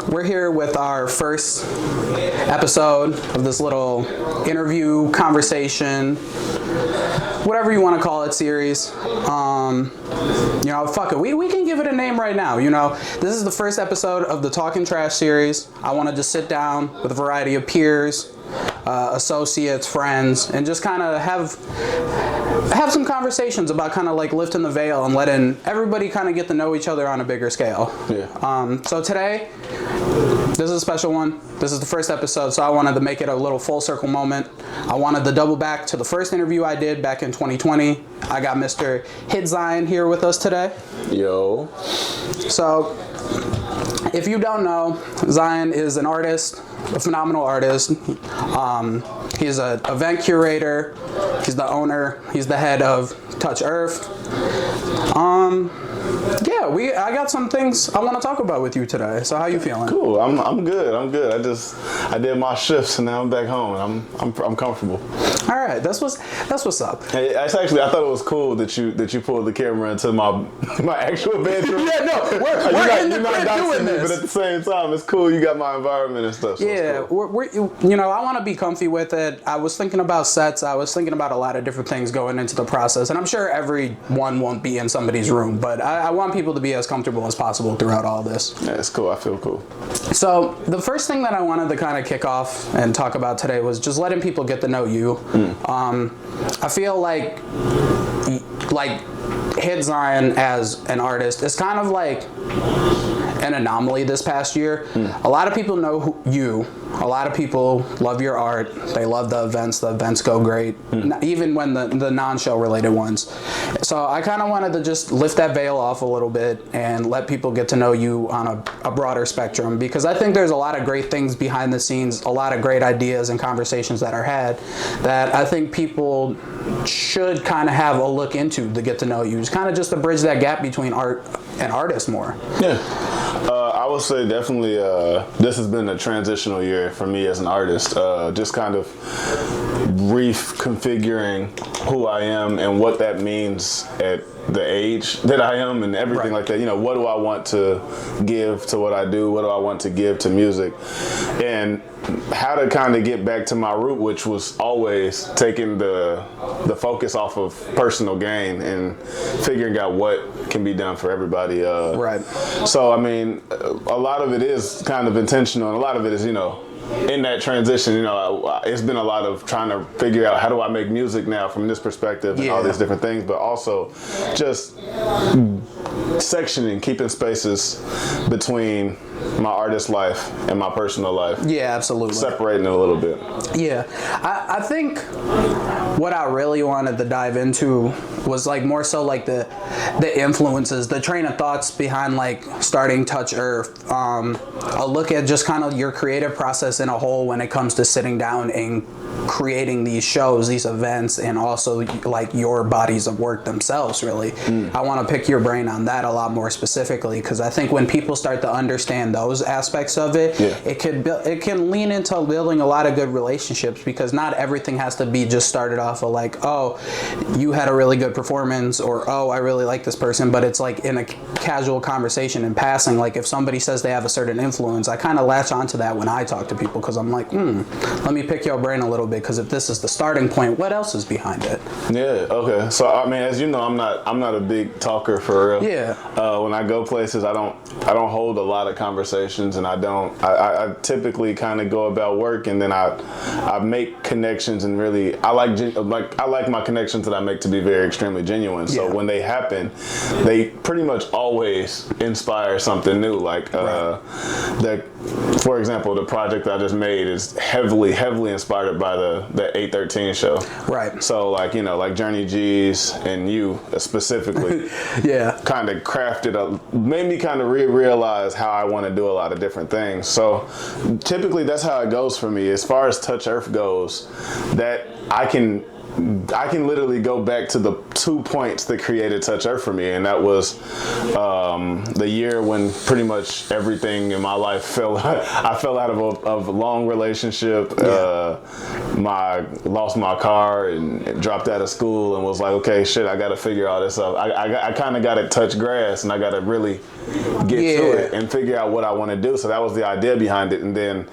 we're here with our first episode of this little interview, conversation, whatever you want to call it, series. You know, fuck it. We can give it a name right now. You know, this is the first episode of the Txlking Trxsh series. I wanted to sit down with a variety of peers, associates, friends, and just kind of have some conversations about kind of like lifting the veil and letting everybody kind of get to know each other on a bigger scale. Yeah. So today, this is a special one. This is the first episode, so I wanted to make it a little full circle moment. I wanted to double back to the first interview I did back in 2020. I got Mr. Hitxion here with us today. Yo. So, if you don't know, Zion is an artist, a phenomenal artist. He's an event curator. He's the owner. He's the head of Touch ERF. Yeah, I got some things I want to talk about with you today. So how you feeling? Cool. I'm good. I did my shifts and now I'm back home and I'm comfortable. All right, that's what's up. Hey, I thought it was cool that you pulled the camera into my actual bedroom. Yeah, no, we're in the crib doing this. But at the same time, it's cool. You got my environment and stuff. So yeah, cool. you know, I want to be comfy with it. I was thinking about sets. I was thinking about a lot of different things going into the process, and I'm sure everyone won't be in somebody's room, but I want people to be as comfortable as possible throughout all this. Yeah, it's cool. I feel cool. So the first thing that I wanted to kind of kick off and talk about today was just letting people get to know you. I feel like Hitxion as an artist is kind of like an anomaly this past year. A lot of people know you. A lot of people love your art. They love the events. The events go great, even when the non-show related ones. So I kind of wanted to just lift that veil off a little bit and let people get to know you on a broader spectrum, because I think there's a lot of great things behind the scenes, a lot of great ideas and conversations that are had that I think people should kind of have a look into to get to know you. It's kind of just to bridge that gap between art and artists more. Yeah. I would say definitely this has been a transitional year for me as an artist. Just kind of reconfiguring who I am and what that means at the age that I am and everything like that. You know, what do I want to give to what I do? What do I want to give to music? And how to kind of get back to my root, which was always taking the focus off of personal gain and figuring out what can be done for everybody. Right. So, I mean, a lot of it is kind of intentional, and a lot of it is, you know, in that transition, you know, it's been a lot of trying to figure out how do I make music now from this perspective and all these different things, but also just sectioning, keeping spaces between my artist life and my personal life. Yeah, absolutely. Separating it a little bit. Yeah, I think what I really wanted to dive into was like more so like the influences, the train of thoughts behind like starting Touch ERF. A look at just kind of your creative process in a whole when it comes to sitting down and creating these shows, these events, and also like your bodies of work themselves, really. I want to pick your brain on that a lot more specifically, because I think when people start to understand those aspects of it, it can lean into building a lot of good relationships, because not everything has to be just started off of like, oh, you had a really good performance, or oh, I really like this person, but it's like in a casual conversation in passing. Like if somebody says they have a certain influence, I kind of latch onto that when I talk to people, because I'm like, let me pick your brain a little bit, because if this is the starting point, what else is behind it? Yeah, okay. So I mean, as you know, I'm not a big talker for real. Yeah. When I go places, I don't hold a lot of conversations, and I typically kind of go about work, and then I make connections, and really I like my connections that I make to be very extremely genuine. So when they happen, they pretty much always inspire something new. Like for example, the project I just made is heavily inspired by the 813 show. Right. So like, you know, like Journey G's and you specifically kind of made me kind of realize how I want to do a lot of different things. So typically that's how it goes for me. As far as Touch ERF goes, that I can literally go back to the 2 points that created Touch ERF for me, and that was the year when pretty much everything in my life I fell out of a long relationship. My I lost my car and dropped out of school and was like, okay, shit, I got to figure all this out. I kind of got to touch grass and I got to really get to it and figure out what I want to do. So that was the idea behind it. And then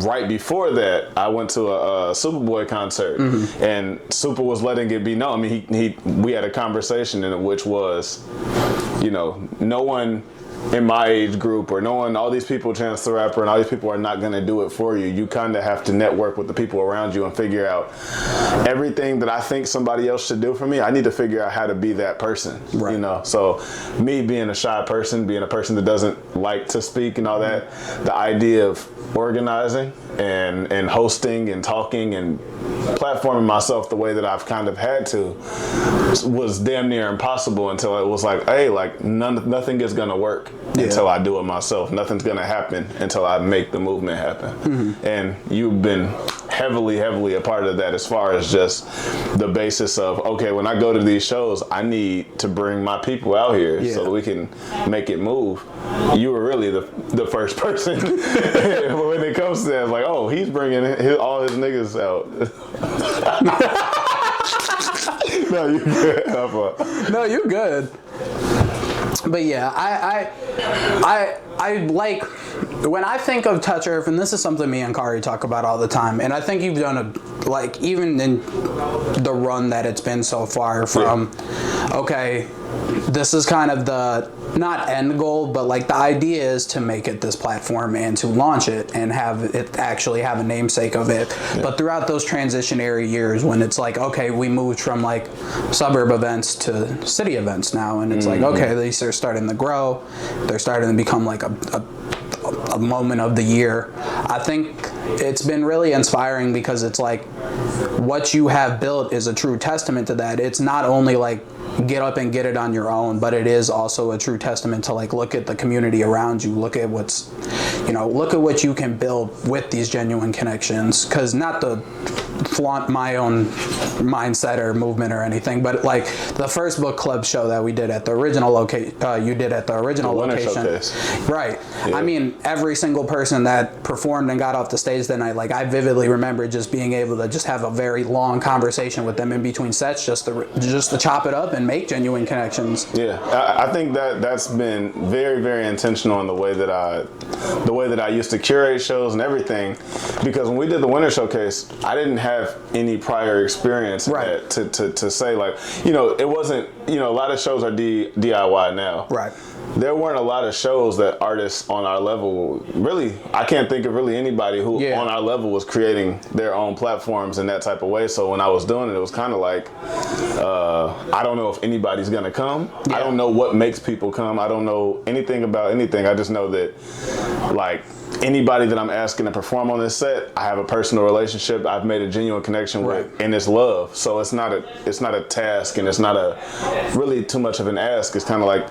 right before that, I went to a Superboy concert, and Super was letting it be known. I mean, we had a conversation in it, which was, you know, no one in my age group or no one, all these people, Chance the Rapper and all these people are not going to do it for you. You kind of have to network with the people around you and figure out everything that I think somebody else should do for me. I need to figure out how to be that person, you know? So me being a shy person, being a person that doesn't like to speak and all that, the idea of organizing and hosting and talking and platforming myself the way that I've kind of had to was damn near impossible until it was like, hey, like nothing is going to work until I do it myself. Nothing's going to happen until I make the movement happen. And you've been heavily a part of that as far as just the basis of, okay, when I go to these shows, I need to bring my people out here so that we can make it move. You were really the first person when it comes to that. Like, oh, he's bringing all his niggas out. No, you good. No, you're good. But yeah, I like, when I think of Touch ERF, and this is something me and Kari talk about all the time, and I think you've done like, even in the run that it's been so far from, okay, this is kind of the, not end goal, but like the idea is to make it this platform and to launch it and have it actually have a namesake of it. But throughout those transitionary years when it's like, okay, we moved from like suburb events to city events now, and it's like, okay, these are starting to grow, they're starting to become like a moment of the year. I think it's been really inspiring because it's like what you have built is a true testament to that. It's not only like get up and get it on your own, but it is also a true testament to like, look at the community around you, look at what's, you know, look at what you can build with these genuine connections. Because not to flaunt my own mindset or movement or anything, but like the first book club show that we did at the original location, you did at the original location, right? I mean, every single person that performed and got off the stage that night, like I vividly remember just being able to just have a very long conversation with them in between sets, just to chop it up and make genuine connections. Yeah, I think that's been very intentional in the way that I used to curate shows and everything, because when we did the Winter Showcase, I didn't have any prior experience in that to say, like, you know, it wasn't, you know, a lot of shows are DIY now. Right. There weren't a lot of shows that artists on our level, really, I can't think of really anybody who on our level was creating their own platforms in that type of way. So when I was doing it, it was kind of like, I don't know if anybody's gonna come. I don't know what makes people come. I don't know anything about anything. I just know that, like, anybody that I'm asking to perform on this set, I have a personal relationship, I've made a genuine connection with, and it's love. So it's not a task, and it's not really too much of an ask. It's kind of like,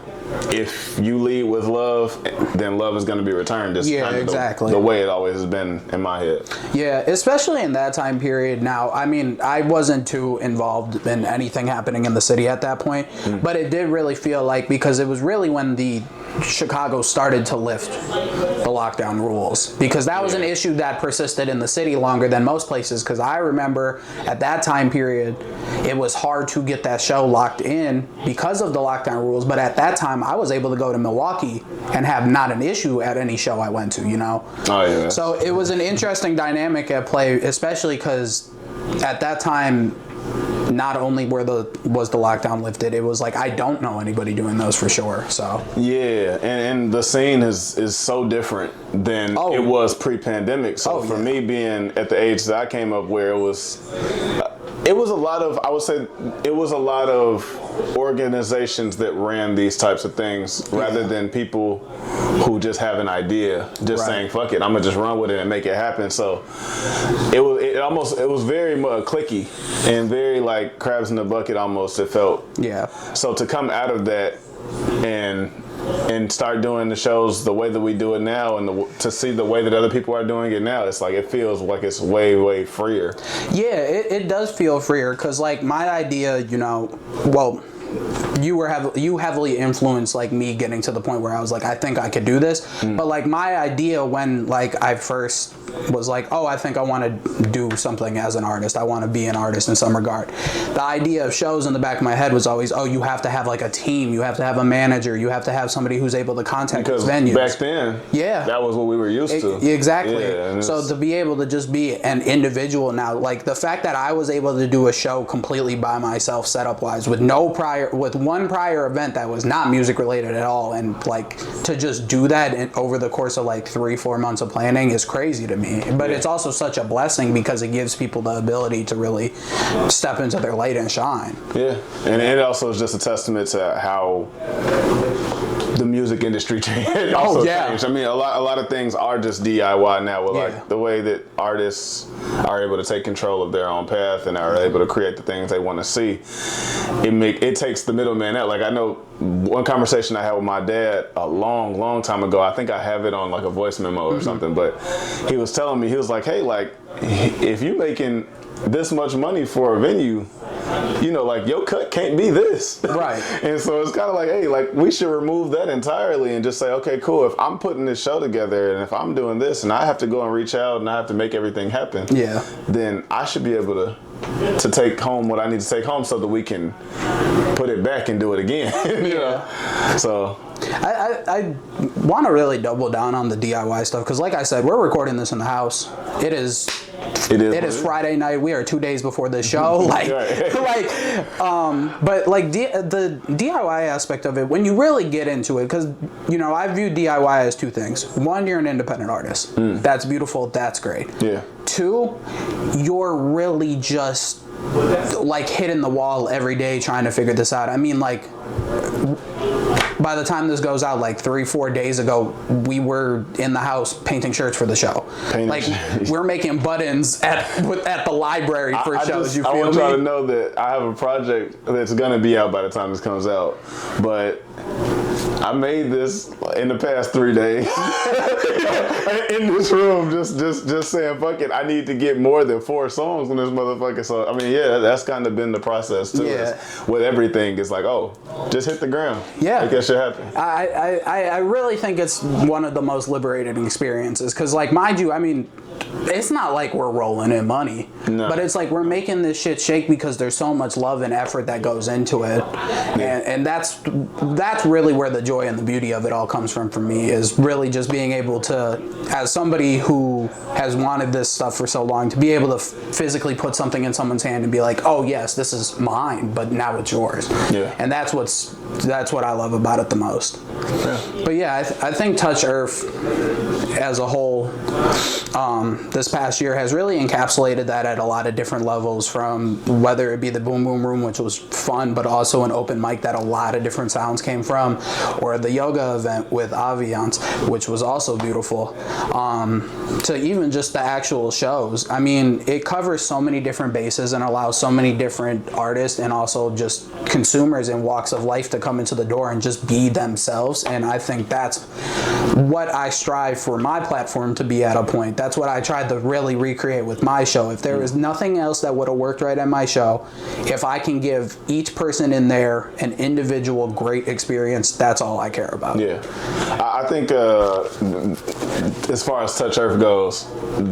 if you lead with love, then love is going to be returned. It's kind of the way it always has been in my head. Yeah, especially in that time period. Now, I mean, I wasn't too involved in anything happening in the city at that point, but it did really feel like, because it was really when the Chicago started to lift the lockdown rules, because that was an issue that persisted in the city longer than most places. Because I remember at that time period, it was hard to get that show locked in because of the lockdown rules. But at that time, I was able to go to Milwaukee and have not an issue at any show I went to, you know? Oh, yeah. So it was an interesting dynamic at play, especially because at that time, not only was the lockdown lifted, it was like, I don't know anybody doing those for sure. So yeah, and the scene is so different than it was pre-pandemic. So for me, being at the age that I came up, where it was a lot of, I would say, it was a lot of organizations that ran these types of things rather than people who just have an idea, just saying, fuck it, I'm gonna just run with it and make it happen. So it was very clicky and very like crabs in the bucket almost, it felt. Yeah. So to come out of that and start doing the shows the way that we do it now, and to see the way that other people are doing it now, it's like, it feels like it's way freer. Yeah, it does feel freer, because like my idea, you know, well, you heavily influenced like me getting to the point where I was like, I think I could do this. But like my idea when like I first was like, oh, I think I want to do something as an artist. I want to be an artist in some regard. The idea of shows in the back of my head was always, oh, you have to have like a team. You have to have a manager. You have to have somebody who's able to contact these venues. Back then, that was what we were used to. Exactly. Yeah, so to be able to just be an individual now, like the fact that I was able to do a show completely by myself, setup wise, with one prior event that was not music related at all, and like to just do that over the course of like 3-4 months of planning is crazy to me. But it's also such a blessing because it gives people the ability to really step into their light and shine. Yeah, and it also is just a testament to how the music industry changed. Changed. I mean, a lot of things are just DIY now. With like the way that artists are able to take control of their own path and are able to create the things they want to see. It takes the middleman out. Like I know one conversation I had with my dad a long time ago. I think I have it on like a voice memo or something. But he was telling me, he was like, hey, like if you making this much money for a venue, you know, like your cut can't be this. Right. And so it's kind of like, hey, like we should remove that entirely and just say, okay, cool. If I'm putting this show together and if I'm doing this and I have to go and reach out and I have to make everything happen, then I should be able to take home what I need to take home so that we can put it back and do it again. you know? So I want to really double down on the DIY stuff because, like I said, we're recording this in the house. It is Friday night. We are 2 days before the show. But like the DIY aspect of it, when you really get into it, because you know I view DIY as two things. One, you're an independent artist. That's beautiful. That's great. Yeah. Two, you're really just like hitting the wall every day trying to figure this out. I mean, like, by the time this goes out, like 3-4 days ago, we were in the house painting shirts for the show. We're making buttons at the library for shows. I want y'all to know that I have a project that's gonna be out by the time this comes out, but I made this in the past 3 days in this room, just saying, fuck it, I need to get more than 4 songs on this motherfucker. So I mean, that's kind of been the process too. With everything, it's like, oh, just hit the ground. Make that shit happen. I really think it's one of the most liberating experiences because, like, mind you, I mean, it's not like we're rolling in money, but it's like we're making this shit shake because there's so much love and effort that goes into it, and that's really where the joy and the beauty of it all comes from for me, is really just being able to, as somebody who has wanted this stuff for so long, to be able to physically put something in someone's hand and be like, oh yes, this is mine, but now it's yours. And that's what I love about it the most. But I think Touch ERF as a whole, this past year has really encapsulated that at a lot of different levels, from whether it be the Boom Boom Room, which was fun, but also an open mic that a lot of different sounds came from, or the yoga event with Aviance, which was also beautiful, to even just the actual shows. I mean, it covers so many different bases and allows so many different artists and also just consumers in walks of life to come into the door and just be themselves. And I think that's what I strive for my platform to be at a point. That's what I tried to really recreate with my show. If there was nothing else that would have worked right at my show, if I can give each person in there an individual great experience, that's all I care about. I think as far as Touch ERF goes,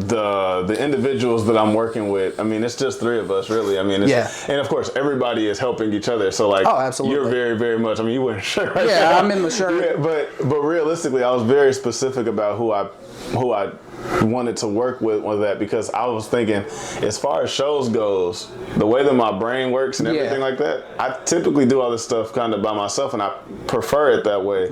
the individuals that I'm working with, I mean, it's just 3 of us really. I mean, and of course everybody is helping each other. So like, you're very, very much, I mean, you wearing a shirt right now. I'm in the shirt. But realistically, I was very specific about who I wanted to work with that, because I was thinking, as far as shows goes, the way that my brain works and everything like that, I typically do all this stuff kind of by myself, and I prefer it that way.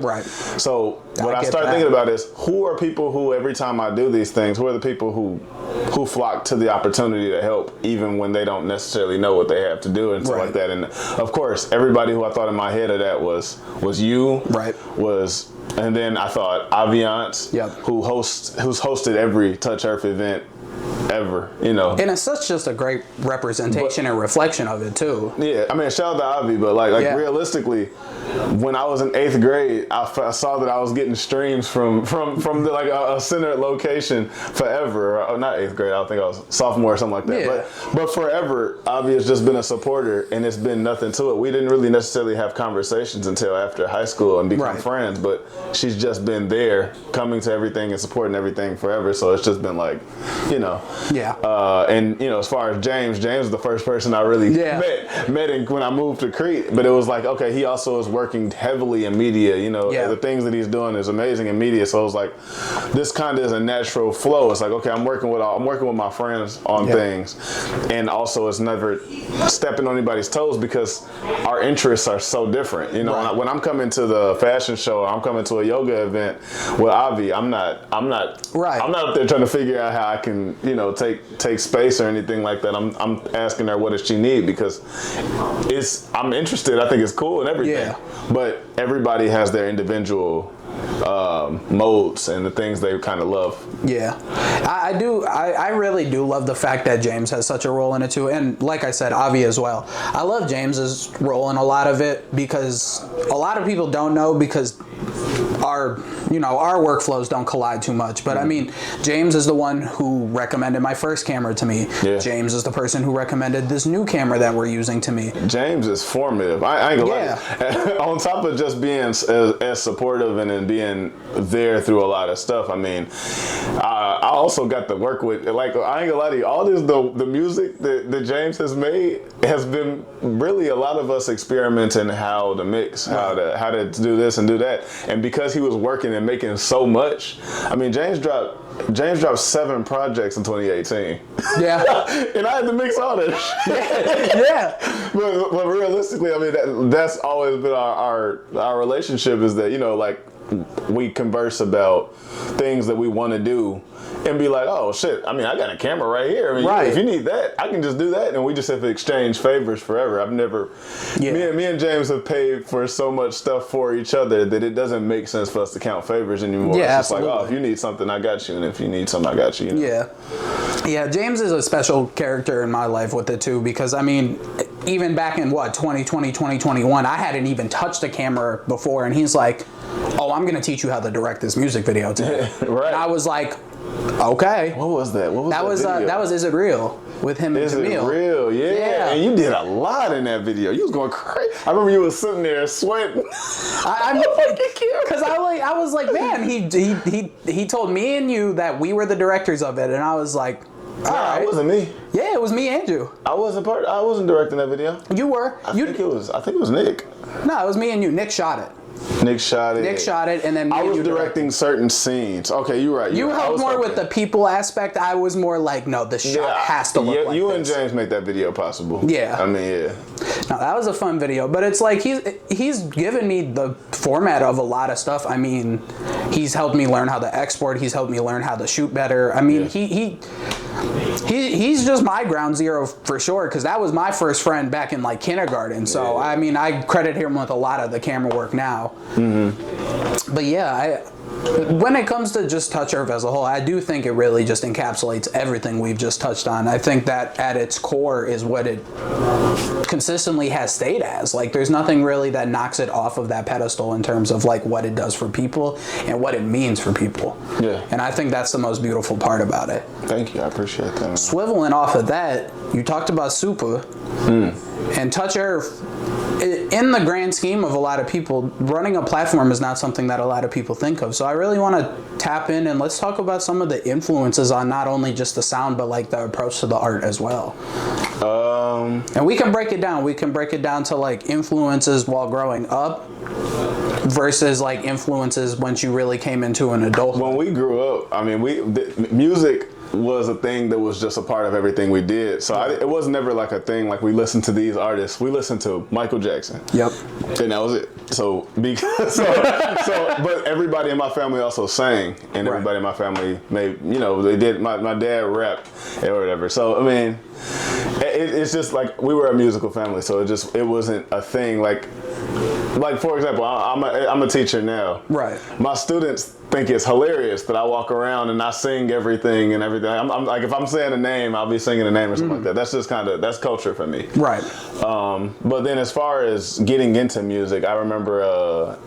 So what I started thinking about is, who are people who, every time I do these things, who are the people who flock to the opportunity to help, even when they don't necessarily know what they have to do and stuff like that. And of course, everybody who I thought in my head of that was you, and then I thought Aviance, who's hosted every Touch ERF event ever, you know. And it's such just a great representation and reflection of it too. Yeah, I mean, shout out to Avi, but like realistically, when I was in 8th grade, I saw that I was getting streams from like a center location forever. Or not 8th grade, I don't think I was sophomore or something like that. Yeah. But forever, Avi has just been a supporter, and it's been nothing to it. We didn't really necessarily have conversations until after high school and become friends, but she's just been there, coming to everything and supporting everything forever. So it's just been like, you know. Yeah. And you know, as far as James was the first person I really met when I moved to Crete. But it was like, okay, he also is working heavily in media. You know, the things that he's doing is amazing in media. So it was like, this kind of is a natural flow. It's like, okay, I'm working with my friends on things, and also it's never stepping on anybody's toes because our interests are so different. You know, when I'm coming to the fashion show, or I'm coming to a yoga event with Avi, I'm not up there trying to figure out how I can, you know, take space or anything like that. I'm asking her, what does she need? Because I'm interested. I think it's cool and everything. Yeah. But everybody has their individual modes and the things they kind of love. Yeah, I do. I really do love the fact that James has such a role in it too, and like I said, Avi as well. I love James's role in a lot of it because a lot of people don't know because our workflows don't collide too much. But I mean, James is the one who recommended my first camera to me. Yeah. James is the person who recommended this new camera that we're using to me. James is formative. I ain't gonna lie. On top of just being as supportive and then being there through a lot of stuff, I mean, I also got to work with, like, I ain't gonna lie to you, all the music that James has made has been really a lot of us experimenting how to mix, how to do this and do that. And because he was working and making so much, I mean, James dropped 7 projects in 2018. Yeah. And I had to mix all that shit. Yeah. But realistically, I mean, that's always been our relationship, is that, you know, like, we converse about things that we want to do and be like, oh shit, I mean, I got a camera right here. I mean, if you need that, I can just do that. And we just have to exchange favors forever. I've never, me and James have paid for so much stuff for each other that it doesn't make sense for us to count favors anymore. Yeah, it's just like, oh, if you need something, I got you. And if you need something, I got you. You know? Yeah. Yeah, James is a special character in my life with it too, because I mean, even back in 2020, 2021, I hadn't even touched a camera before, and he's like, oh, I'm going to teach you how to direct this music video today. Right. And I was like, okay. What was that? What was that video? That was Is It Real? With him and Camille. Is It Real? Yeah. And you did a lot in that video. You was going crazy. I remember you was sitting there sweating. Because I was like, man, he told me and you that we were the directors of it, and I was like, all right. It wasn't me. Yeah, it was me and you. I wasn't directing that video. You were. I think it was Nick. No, it was me and you. Nick shot it. Nick shot it, and then I was directing certain scenes. Okay, you're right. You helped more with the people aspect. I was more like, no, the shot has to look like you this. And James make that video possible. Yeah. I mean, yeah. No, that was a fun video, but it's like he's given me the format of a lot of stuff. I mean, he's helped me learn how to export. He's helped me learn how to shoot better. I mean, he's just my ground zero for sure, because that was my first friend back in like kindergarten. So I mean, I credit him with a lot of the camera work now. Mm-hmm. But yeah, when it comes to just Touch ERF as a whole, I do think it really just encapsulates everything we've just touched on. I think that at its core is what it consistently has stayed as. Like, there's nothing really that knocks it off of that pedestal in terms of like what it does for people and what it means for people. Yeah. And I think that's the most beautiful part about it. Thank you, I appreciate that, man. Swiveling off of that, you talked about Super and Touch ERF. In the grand scheme of a lot of people, running a platform is not something that a lot of people think of. So I really want to tap in and let's talk about some of the influences on not only just the sound, but like the approach to the art as well. And we can break it down. We can break it down to like influences while growing up versus like influences once you really came into an adulthood. When we grew up, I mean, music was a thing that was just a part of everything we did. So it was never like a thing like we listened to these artists. We listened to Michael Jackson. Yep. And that was it. So but everybody in my family also sang, and everybody in my family made, you know, they did. My dad rapped or whatever. So I mean, it's just like we were a musical family. So it wasn't a thing like. like for example, I'm a teacher now. Right. My students think it's hilarious that I walk around and I sing everything and everything. I'm like, if I'm saying a name, I'll be singing a name or something like that. That's just that's culture for me. Right. But then as far as getting into music, I remember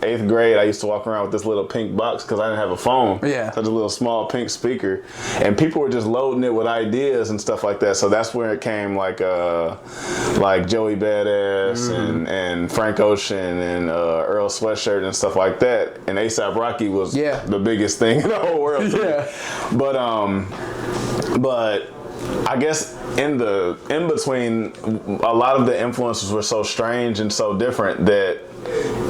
8th grade, I used to walk around with this little pink box because I didn't have a phone. Yeah. Such a little small pink speaker, and people were just loading it with ideas and stuff like that. So that's where it came, like Joey Badass and Frank Ocean and Earl Sweatshirt and stuff like that. And A$AP Rocky was the biggest thing in the whole world. Yeah. But I guess in between, a lot of the influences were so strange and so different that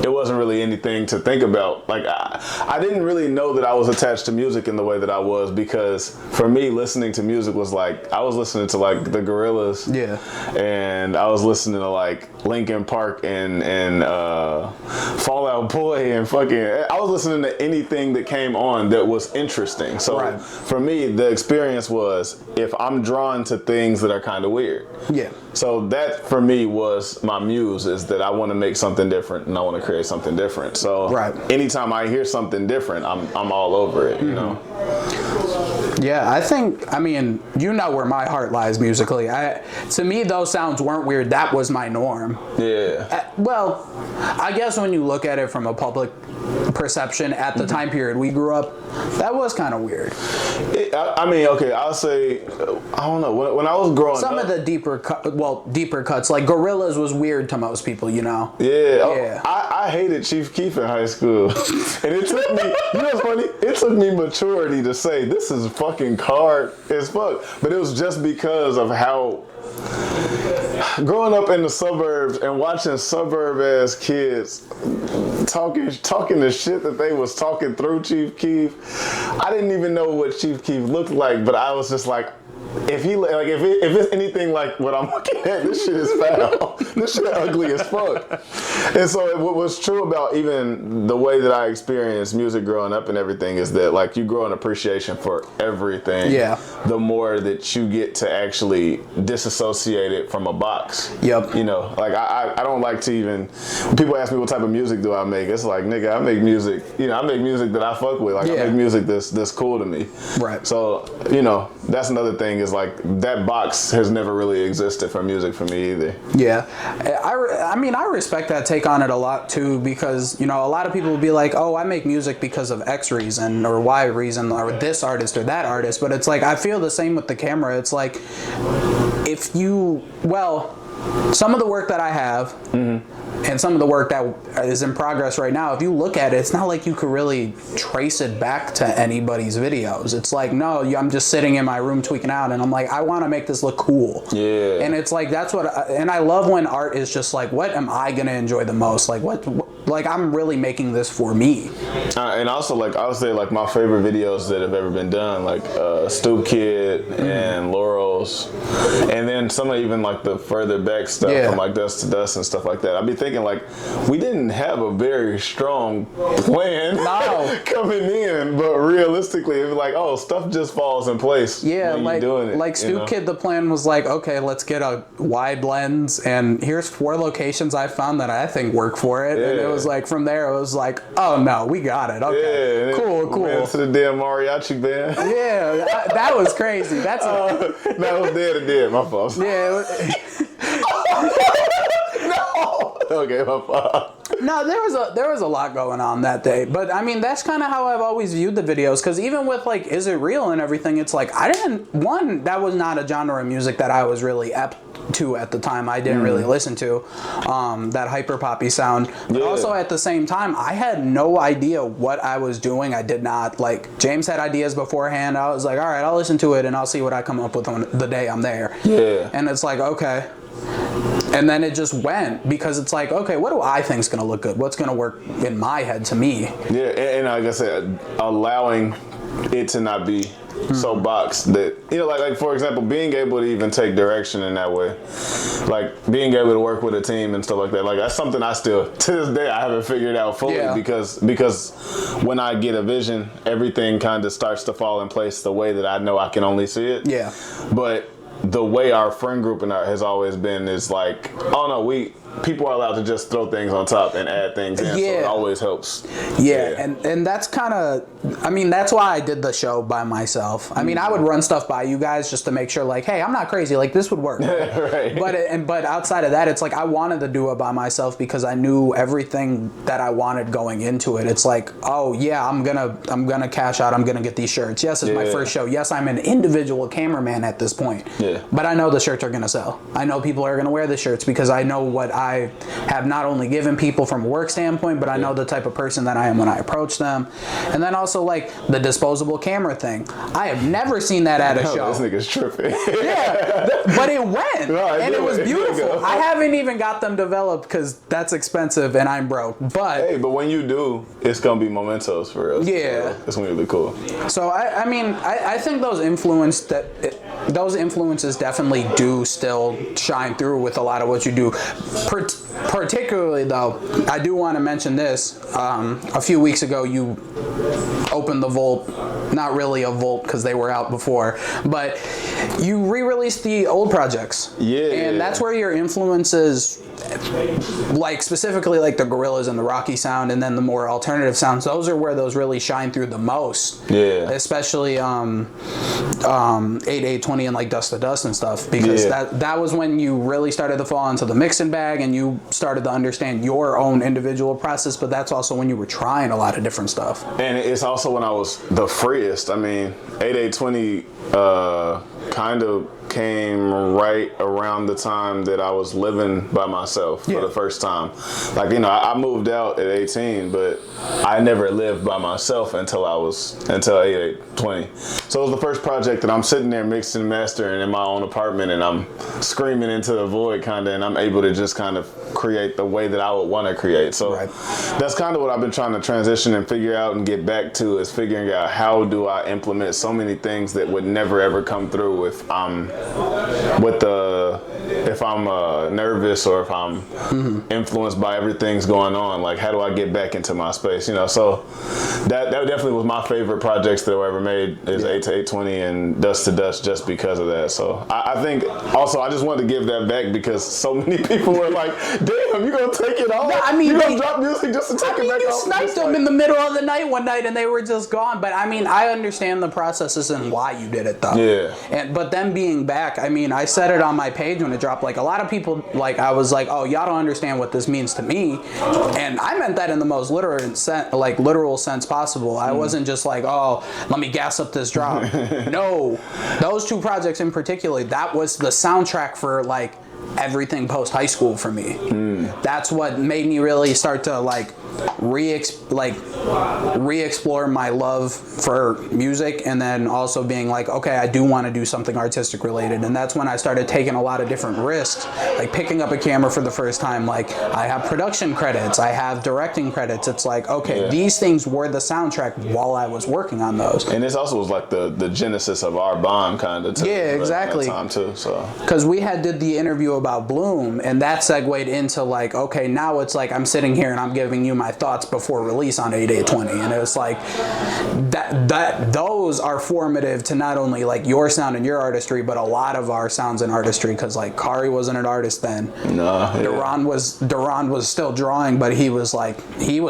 it wasn't really anything to think about. Like I didn't really know that I was attached to music in the way that I was, because for me, listening to music was like, I was listening to like the Gorillaz, and I was listening to like Linkin Park and Fall Out Boy and I was listening to anything that came on that was interesting. So for me, the experience was, if I'm drawn to things that are kind of weird. Yeah. So that for me was my muse, is that I want to make something different and I want to create something different. So anytime I hear something different, I'm all over it, you know? Yeah, I mean, you know where my heart lies musically. To me, those sounds weren't weird. That was my norm. Yeah. Well, I guess when you look at it from a public perception at the time period we grew up, that was kind of weird. I mean, okay, I'll say, I don't know. When I was growing up, some of the deeper cuts, like Gorillaz was weird to most people, you know? Yeah. I hated Chief Keef in high school. And it took me, you know what's funny? It took me maturity to say, this is fucking hard as fuck. But it was just because of how, growing up in the suburbs and watching suburb-ass kids talking the shit that they was talking through Chief Keef. I didn't even know what Chief Keef looked like, but I was just like, if it's anything like what I'm looking at, this shit is foul. This shit ugly as fuck. And so what was true about even the way that I experienced music growing up and everything is that, like, you grow an appreciation for everything. Yeah. The more that you get to actually disassociate it from a box. Yep. You know, like I don't like to even, when people ask me what type of music do I make, it's like, nigga, I make music. You know, I make music that I fuck with. Like I make music that's cool to me. Right. So, you know, that's another thing, is like that box has never really existed for music for me either. Yeah. I mean, I respect that take on it a lot too, because, you know, a lot of people will be like, oh, I make music because of X reason or Y reason or this artist or that artist. But it's like, I feel the same with the camera. It's like, if you, well, some of the work that I have and some of the work that is in progress right now, if you look at it, it's not like you could really trace it back to anybody's videos. It's like, no, I'm just sitting in my room tweaking out and I'm like, I want to make this look cool. Yeah. And it's like, that's what, and I love when art is just like, what am I going to enjoy the most? Like like I'm really making this for me. And also, like, I would say, like, my favorite videos that have ever been done, like Stoop Kid and Laurel's, and then some of even like the further back stuff from like Dust to Dust and stuff like that. I'd be thinking, like, we didn't have a very strong plan coming in, but realistically, it was like, oh, stuff just falls in place. Yeah, when like, you're doing it, like Stoop Kid, the plan was like, okay, let's get a wide lens, and here's 4 locations I found that I think work for it. And it was like, from there, it was like, oh no, we got it. Okay, cool. To the damn mariachi band. Yeah, that was crazy. That's that was dead. My fault. Yeah. Okay, my fault. No, there was a lot going on that day, but I mean, that's kind of how I've always viewed the videos, because even with like Is It Real and everything, it's like that was not a genre of music that I was really apt to at the time. I didn't really listen to that hyper poppy sound, but also at the same time, I had no idea what I was doing. I did not, like, James had ideas beforehand. I was like, all right, I'll listen to it and I'll see what I come up with on the day I'm there. Yeah. And it's like, okay. And then it just went, because it's like, okay, what do I think is going to look good? What's going to work in my head to me? Yeah, and like I said, allowing it to not be so boxed that, you know, like for example, being able to even take direction in that way, like being able to work with a team and stuff like that, like that's something I still, to this day, I haven't figured out fully, because when I get a vision, everything kind of starts to fall in place the way that I know I can only see it. Yeah. But the way our friend group has always been is like, oh no, people are allowed to just throw things on top and add things in, so it always helps. And that's kind of, I mean, that's why I did the show by myself. I mean, I would run stuff by you guys just to make sure, like, hey, I'm not crazy, like, this would work. Right. But outside of that, it's like I wanted to do it by myself because I knew everything that I wanted going into it. It's like, oh yeah, I'm gonna cash out, I'm gonna get these shirts. Yes, it's my first show. Yes, I'm an individual cameraman at this point. But I know the shirts are gonna sell. I know people are gonna wear the shirts because I know what I have not only given people from a work standpoint, but I know the type of person that I am when I approach them. And then also like the disposable camera thing. I have never seen that at a show. This nigga's tripping. But it went, and it was beautiful. I haven't even got them developed because that's expensive and I'm broke. But hey, but when you do, it's gonna be mementos for us. Yeah, so it's gonna be really cool. So I mean, I think those influences definitely do still shine through with a lot of what you do. Particularly though, I do want to mention this. A few weeks ago, you opened the vault. Not really a vault because they were out before, but you re-released the old projects. And that's where your influences, like specifically like the Gorillaz and the Rocky sound, and then the more alternative sounds, those are where those really shine through the most. Especially 8820 and like Dust to Dust and stuff, because that was when you really started to fall into the mixing bag and you started to understand your own individual process, but that's also when you were trying a lot of different stuff. And it's also when I was the freest. I mean, 8820 kind of came right around the time that I was living by myself for the first time. Like, you know, I moved out at 18, but I never lived by myself until 8820. So it was the first project that I'm sitting there mixing and mastering in my own apartment, and I'm screaming into the void kind of, and I'm able to just kind of create the way that I would want to create. So that's kind of what I've been trying to transition and figure out and get back to, is figuring out how do I implement so many things that would never ever come through if I'm nervous or if I'm influenced by everything's going on. Like, how do I get back into my space? You know, so that definitely was my favorite projects that I ever made, is 8-820 and Dust to Dust, just because of that. So I think also I just wanted to give that back because so many people were like, damn, you gonna take it off? No, I mean, you gonna drop music just to take it back you off? sniped them in the middle of the night one night and they were just gone. But I mean, I understand the processes and why you did it though. But them being back, I mean, I said it on my page when it dropped. Like, a lot of people, like, I was like, oh, y'all don't understand what this means to me, and I meant that in the most literal sense possible. I wasn't just like, oh, let me gas up this drop. No, those two projects in particular, that was the soundtrack for like everything post high school for me. That's what made me really start to like re-explore my love for music, and then also being like, okay, I do want to do something artistic related. And that's when I started taking a lot of different risks, like picking up a camera for the first time. Like, I have production credits, I have directing credits. It's like, okay, these things were the soundtrack while I was working on those. And this also was like the genesis of our bond kind of too. Exactly. That time too, so. Because we did the interview about Bloom, and that segued into like, okay, now it's like I'm sitting here and I'm giving you my thoughts before release on 8820, and it was like those are formative to not only like your sound and your artistry, but a lot of our sounds and artistry, because like Kari wasn't an artist then. Duran was still drawing, but he was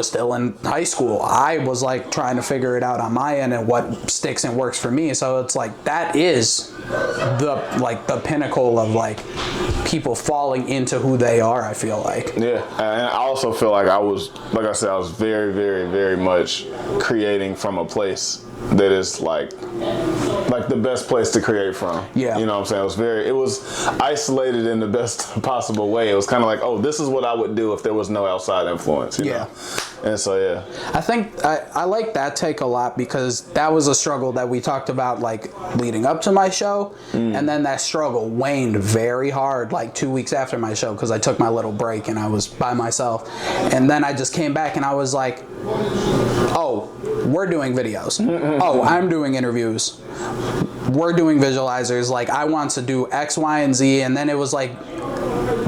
still in high school. I was like trying to figure it out on my end and what sticks and works for me. So it's like that is the pinnacle of like people falling into who they are, I feel like. And I also feel like I was very, very, very much creating from a place that is like the best place to create from. You know what I'm saying? It was isolated in the best possible way. It was kind of like, oh, this is what I would do if there was no outside influence, you know? And so, I think I like that take a lot, because that was a struggle that we talked about like leading up to my show. And then that struggle waned very hard like 2 weeks after my show, because I took my little break and I was by myself. And then I just came back and I was like, oh, we're doing videos. Oh, I'm doing interviews. We're doing visualizers. Like, I want to do X, Y, and Z. And then it was like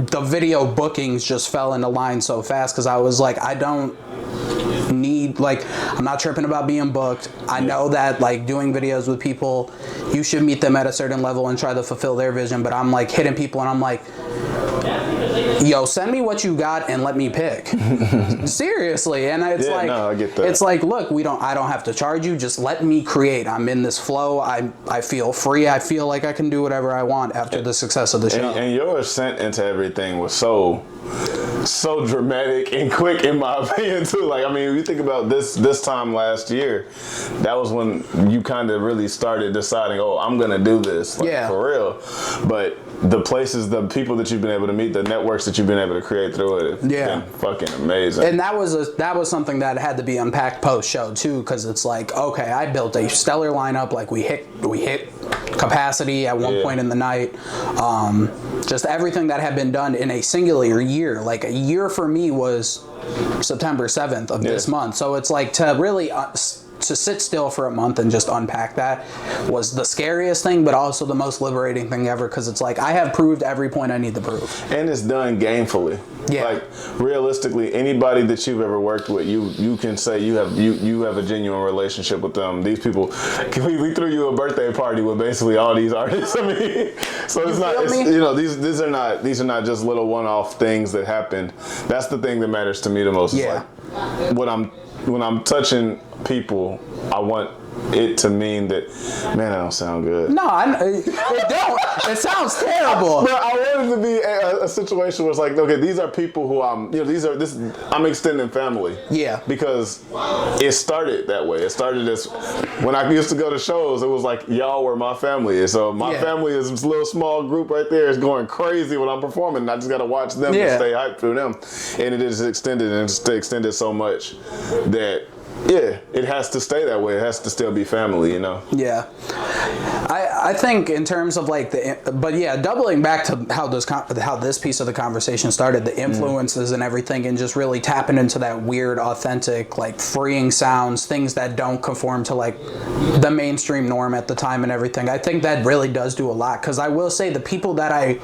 the video bookings just fell into line so fast, because I was like, I don't need, like, I'm not tripping about being booked. I know that like doing videos with people, you should meet them at a certain level and try to fulfill their vision. But I'm like hitting people and I'm like, yo, send me what you got and let me pick. Seriously. And it's like, no, I get that. It's like, look, I don't have to charge you. Just let me create. I'm in this flow. I feel free. I feel like I can do whatever I want after the success of the show. And your ascent into everything was so dramatic and quick, in my opinion, too. Like, I mean, if you think about this time last year, that was when you kind of really started deciding, oh, I'm gonna do this, like, for real. But the places, the people that you've been able to meet, the networks that you've been able to create through it, it's been fucking amazing. And that was something that had to be unpacked post show too, because it's like, okay, I built a stellar lineup. Like, we hit capacity at one point in the night. Just everything that had been done in a singular year. Like, a year for me was September 7th of this month. So it's like, to really to sit still for a month and just unpack that was the scariest thing, but also the most liberating thing ever, because it's like, I have proved every point I need to prove. And it's done gamefully. Yeah. Like, realistically, anybody that you've ever worked with, you can say you have a genuine relationship with them. These people, we threw you a birthday party with basically all these artists. I mean, so it's not, you know, these are not just little one-off things that happened. That's the thing that matters to me the most. Yeah. Is like, when I'm touching people, I want it to mean that, man, that don't sound good. No, it don't. It sounds terrible. But I wanted to be a situation where it's like, okay, these are people who I'm extending family. Yeah. Because it started that way. It started as, when I used to go to shows, it was like, y'all were my family. And so my family is this little small group right there is going crazy when I'm performing. And I just got to watch them and stay hyped through them. And it is extended, and it's extended so much that, it has to stay that way. It has to still be family, you know? Yeah. I think in terms of like doubling back to how this piece of the conversation started, the influences and everything, and just really tapping into that weird, authentic, like, freeing sounds, things that don't conform to like the mainstream norm at the time and everything. I think that really does do a lot, because I will say the people that I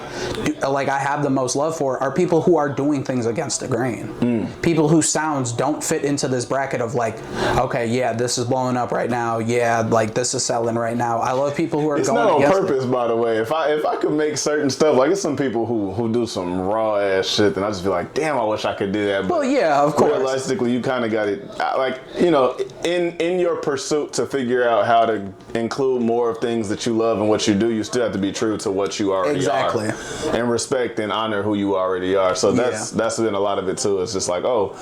have the most love for are people who are doing things against the grain. People whose sounds don't fit into this bracket of like, okay, yeah, this is blowing up right now. Yeah, like, this is selling right now. I love people who are it's going not on against purpose, by the way. If I could make certain stuff, like, it's some people who do some raw ass shit, and I just feel like, damn, I wish I could do that. But well, yeah, of course. Realistically, you kind of got it, like, you know, in your pursuit to figure out how to include more of things that you love and what you do, you still have to be true to what you already are, and respect and honor who you already are. So that's been a lot of it too. It's just like, oh,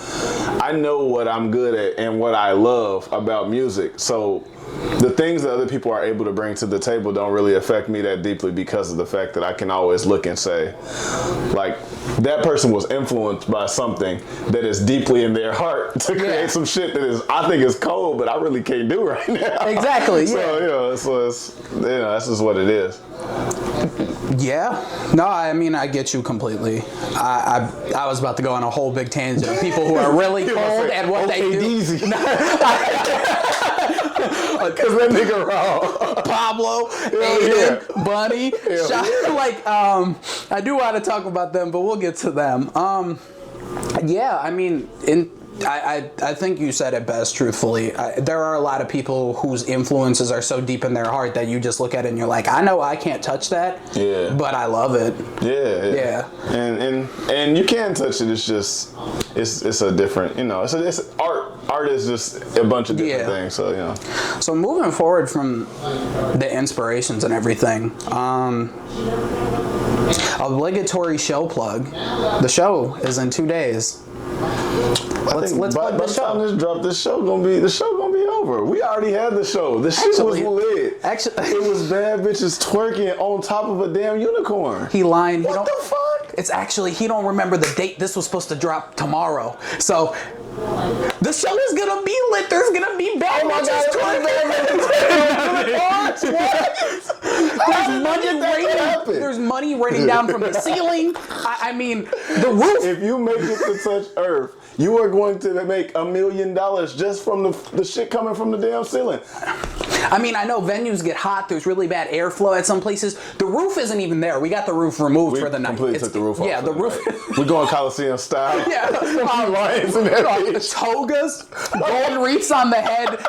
I know what I'm good at and what I love about music. So the things that other people are able to bring to the table don't really affect me that deeply, because of the fact that I can always look and say, like, that person was influenced by something that is deeply in their heart to create some shit that I think is cold, but I really can't do right now. Exactly. So, you know, that's just what it is. Yeah. No, I mean, I get you completely. I was about to go on a whole big tangent of people who are really cold at what they do. Easy. Because that nigga raw. Pablo, Aiden, Bunny, I do want to talk about them, but we'll get to them. Yeah, I mean, I think you said it best, truthfully. There are a lot of people whose influences are so deep in their heart that you just look at it and you're like, I know I can't touch that, but I love it. Yeah. And you can touch it. It's just, it's a different, you know, it's art. Art is just a bunch of different things, so, you know. So moving forward from the inspirations and everything, obligatory show plug. The show is in 2 days. Let's plug the show. By the time this drop, the show gonna be over. We already had the show. The shit was lit. Actually, it was bad bitches twerking on top of a damn unicorn. He lying. What the fuck? It's actually, he don't remember the date. This was supposed to drop tomorrow. So the show is gonna be lit. There's gonna be bad bitches twerking. There's money raining down from the ceiling. I mean, the roof. If you make it to Touch Earth, you are going to make $1 million just from the shit coming from the damn ceiling. I mean, I know venues get hot. There's really bad airflow at some places. The roof isn't even there. We got the roof removed for the night. We completely took the roof off. Yeah, the roof. We're going Coliseum style. Yeah. Lions and togas, golden wreaths on the head,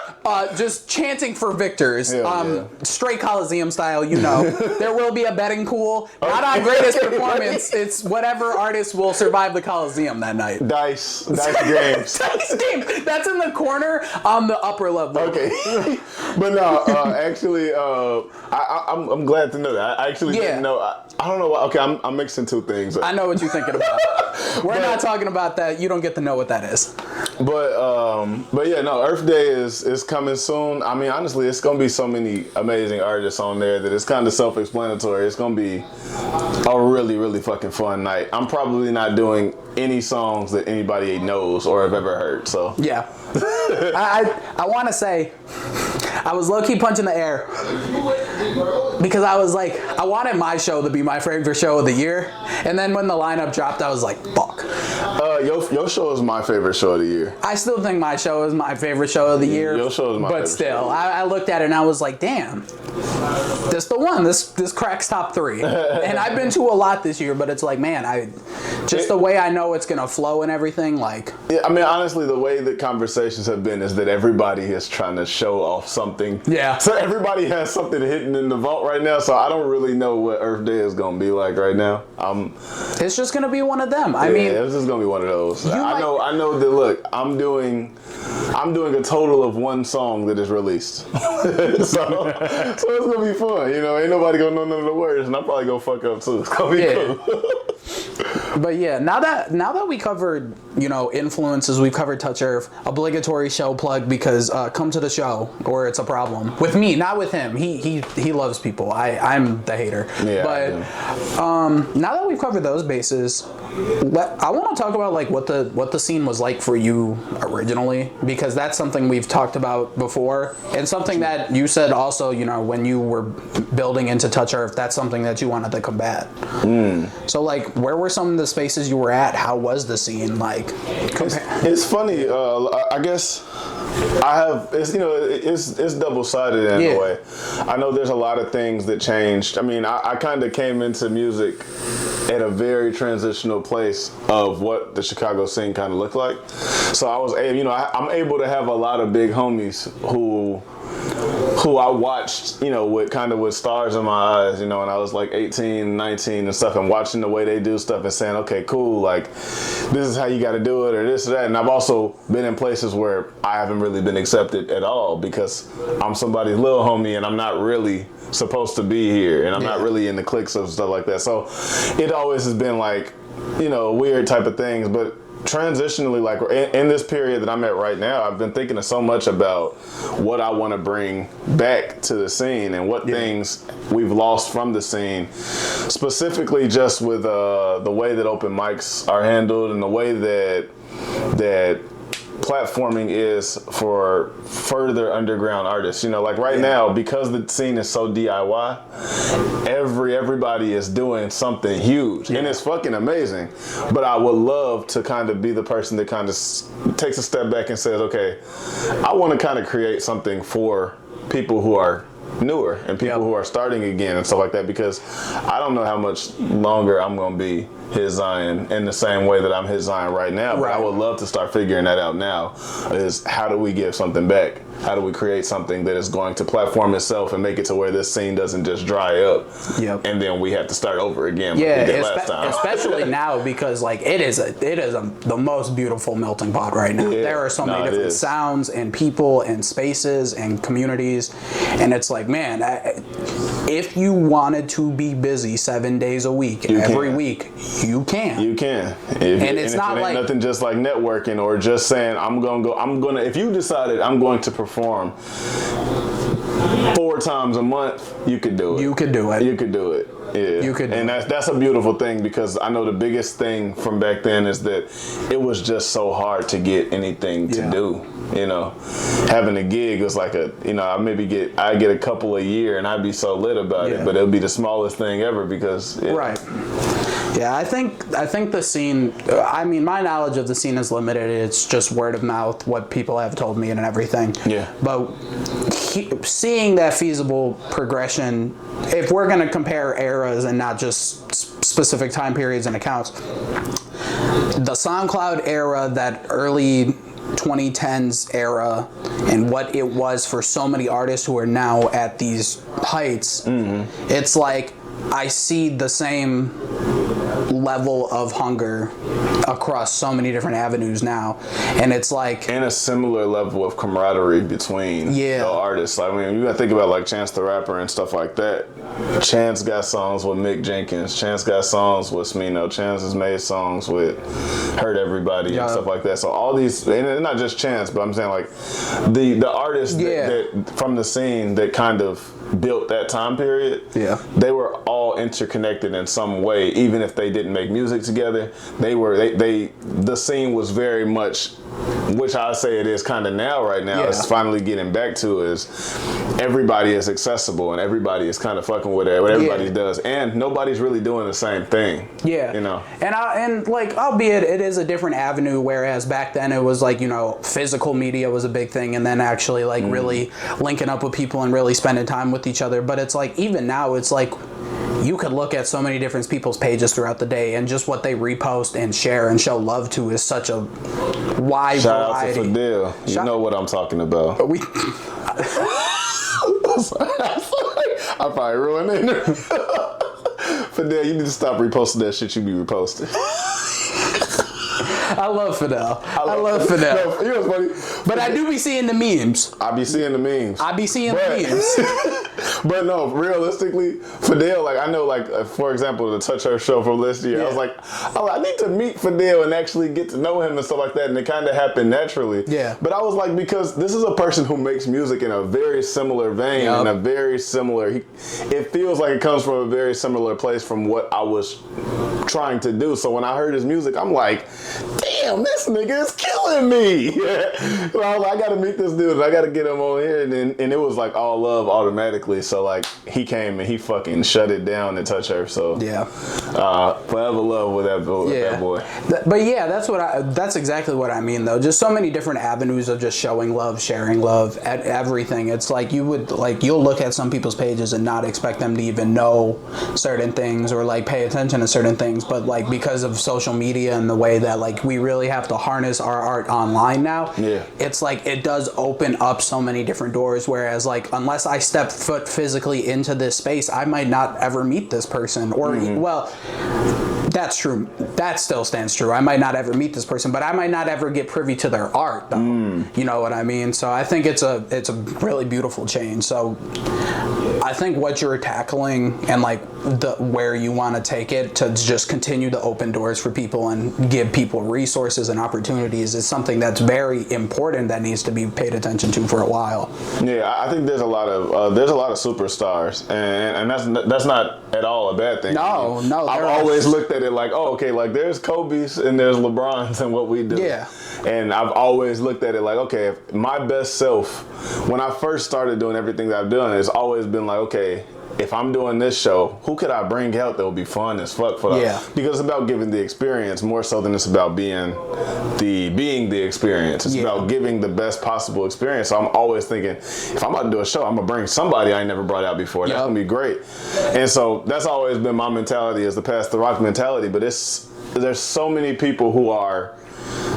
just chanting for victors. Yeah. Straight Coliseum style, you know. There will be a betting pool. Not on greatest performance. It's whatever artist will survive the Coliseum that night. Dice games. Dice game. That's in the corner on the upper level. Okay. But no, actually, I'm glad to know that. I actually didn't know. I don't know why. Okay, I'm mixing two things. I know what you're thinking about. We're not talking about that. You don't get to know what that is. But yeah, no, Earth Day is coming soon. I mean, honestly, it's gonna be so many amazing artists on there that it's kind of self-explanatory. It's gonna be a really, really fucking fun night. I'm probably not doing any songs that anybody knows or have ever heard. So yeah, I want to say I was low-key punching the air because I was like, I wanted my show to be my favorite show of the year, and then when the lineup dropped, I was like, fuck. Your show is my favorite show of the year. I still think my show is my favorite show of the year. Your show is my favorite. But still, I looked at it and I was like, damn, this the one. This cracks top 3. And I've been to a lot this year, but it's like, man, the way I know it's gonna flow and everything, like. Yeah, I mean, honestly, the way that conversations have been is that everybody is trying to show off something. Yeah. So everybody has something hidden in the vault right now. So I don't really know what Earth Day is gonna be like right now. It's just gonna be one of them. I mean, it's just gonna be one of those. I know that. Look, I'm doing a total of 1 song that is released. so it's gonna be fun. You know, ain't nobody gonna know none of the words, and I'm probably gonna fuck up too. It's gonna be cool. But yeah, now that we covered, you know, influences, we've covered Touch ERF, obligatory show plug because come to the show or it's a problem. With me, not with him. He loves people. I'm the hater. Yeah. But now that we've covered those bases, I want to talk about like what the scene was like for you originally, because that's something we've talked about before and something that you said also, you know, when you were building into Touch ERF, that's something that you wanted to combat. So like, where were some of the spaces you were at? How was the scene like? It's funny. I guess it's double-sided in a way. I know there's a lot of things that changed. I mean, I kind of came into music at a very transitional place of what the Chicago scene kind of looked like. So I was, I'm able to have a lot of big homies who I watched, you know, with stars in my eyes, you know, and I was like 18, 19 and stuff, and watching the way they do stuff and saying, okay, cool, like, this is how you got to do it, or this or that. And I've also been in places where I haven't really been accepted at all because I'm somebody's little homie and I'm not really supposed to be here, and I'm not really in the cliques of stuff like that. So it always has been like, you know, weird type of things. But transitionally, like in this period that I'm at right now, I've been thinking so much about what I want to bring back to the scene and what things we've lost from the scene, specifically just with the way that open mics are handled and the way that platforming is for further underground artists. You know, like right now, because the scene is so DIY, everybody is doing something huge, and it's fucking amazing. But I would love to kind of be the person that kind of takes a step back and says, okay, I want to kind of create something for people who are newer and people who are starting again and stuff like that, because I don't know how much longer I'm going to be his Zion in the same way that I'm his Zion right now. But I would love to start figuring that out now, is how do we give something back? How do we create something that is going to platform itself and make it to where this scene doesn't just dry up and then we have to start over again like we did last time. Especially now, because like it is the most beautiful melting pot right now. There are so many different sounds and people and spaces and communities, and it's like, man, if you wanted to be busy 7 days a week, every week, you can. You can. And it's not like nothing just like networking or just saying if you decided I'm going to perform 4 times a month, you could do it. You could do it. You could do it. Yeah. You could. And that's a beautiful thing, because I know the biggest thing from back then is that it was just so hard to get anything to do. You know, having a gig was like I get a couple a year and I'd be so lit about it, but it'll be the smallest thing ever because Yeah, I think the scene, I mean, my knowledge of the scene is limited. It's just word of mouth, what people have told me and everything. Yeah. But seeing that feasible progression, if we're going to compare eras and not just specific time periods and accounts, the SoundCloud era, that early 2010s era and what it was for so many artists who are now at these heights, it's like I see the same level of hunger across so many different avenues now, and it's like, and a similar level of camaraderie between the artists. I mean, you gotta think about like Chance the Rapper and stuff like that. Chance got songs with Mick Jenkins. Chance got songs with Smino. Chance has made songs with Hurt Everybody and stuff like that. So all these, and not just Chance, but I'm saying like the artists that from the scene that kind of built that time period, they were all interconnected in some way. Even if they didn't make music together, the scene was very much, which I say it is kind of now, right now, it's finally getting back to, is everybody is accessible and everybody is kind of fucking with what everybody does, and nobody's really doing the same thing. You know, and like, albeit it is a different avenue, whereas back then it was like, you know, physical media was a big thing, and then actually like really linking up with people and really spending time with each other. But it's like, even now, it's like you could look at so many different people's pages throughout the day, and just what they repost and share and show love to is such a wide variety. Shout out to Fidel. You know what I'm talking about. I probably ruined it. Fidel, you need to stop reposting that shit you be reposting. I love Fidel. I love Fidel. No, you know what's funny? But I do be seeing the memes. I be seeing the memes. The memes. But no, realistically, Fidel, like, I know, like, for example, the Touch ERF show from last year, I was like, oh, I need to meet Fidel and actually get to know him and stuff like that, and it kind of happened naturally. But I was like, because this is a person who makes music in a very similar vein, and a very similar, it feels like it comes from a very similar place from what I was trying to do. So when I heard his music, I'm like, damn, this nigga is killing me. So I was like, I gotta meet this dude, and I gotta get him on here, and it was like all love automatically. So like, he came and he fucking shut it down at Touch ERF. So forever love with that boy. But yeah, that's exactly what I mean though. Just so many different avenues of just showing love, sharing love, at everything. It's like you'll look at some people's pages and not expect them to even know certain things or like pay attention to certain things, but like because of social media and the way that like we really have to harness our art online now, it's like it does open up so many different doors, whereas like unless I step foot physically into this space, I might not ever meet this person, or well, that's true, that still stands true, I might not ever meet this person, but I might not ever get privy to their art though. You know what I mean? So I think it's a really beautiful change. So I think what you're tackling and like where you want to take it to just continue to open doors for people and give people resources and opportunities is something that's very important that needs to be paid attention to for a while. Yeah, I think there's a lot of superstars, and that's not at all a bad thing. No, I've always looked at it like, oh, okay, like there's Kobe's and there's LeBron's and what we do. And I've always looked at it like, okay, if my best self, when I first started doing everything that I've done, it's always been like, okay, if I'm doing this show, who could I bring out that will be fun as fuck for them? Because it's about giving the experience more so than it's about being the experience. It's about giving the best possible experience. So I'm always thinking, if I'm about to do a show, I'm gonna bring somebody I ain't never brought out before. That's gonna be great. And so that's always been my mentality, is the Pass the Rock mentality. But there's so many people who are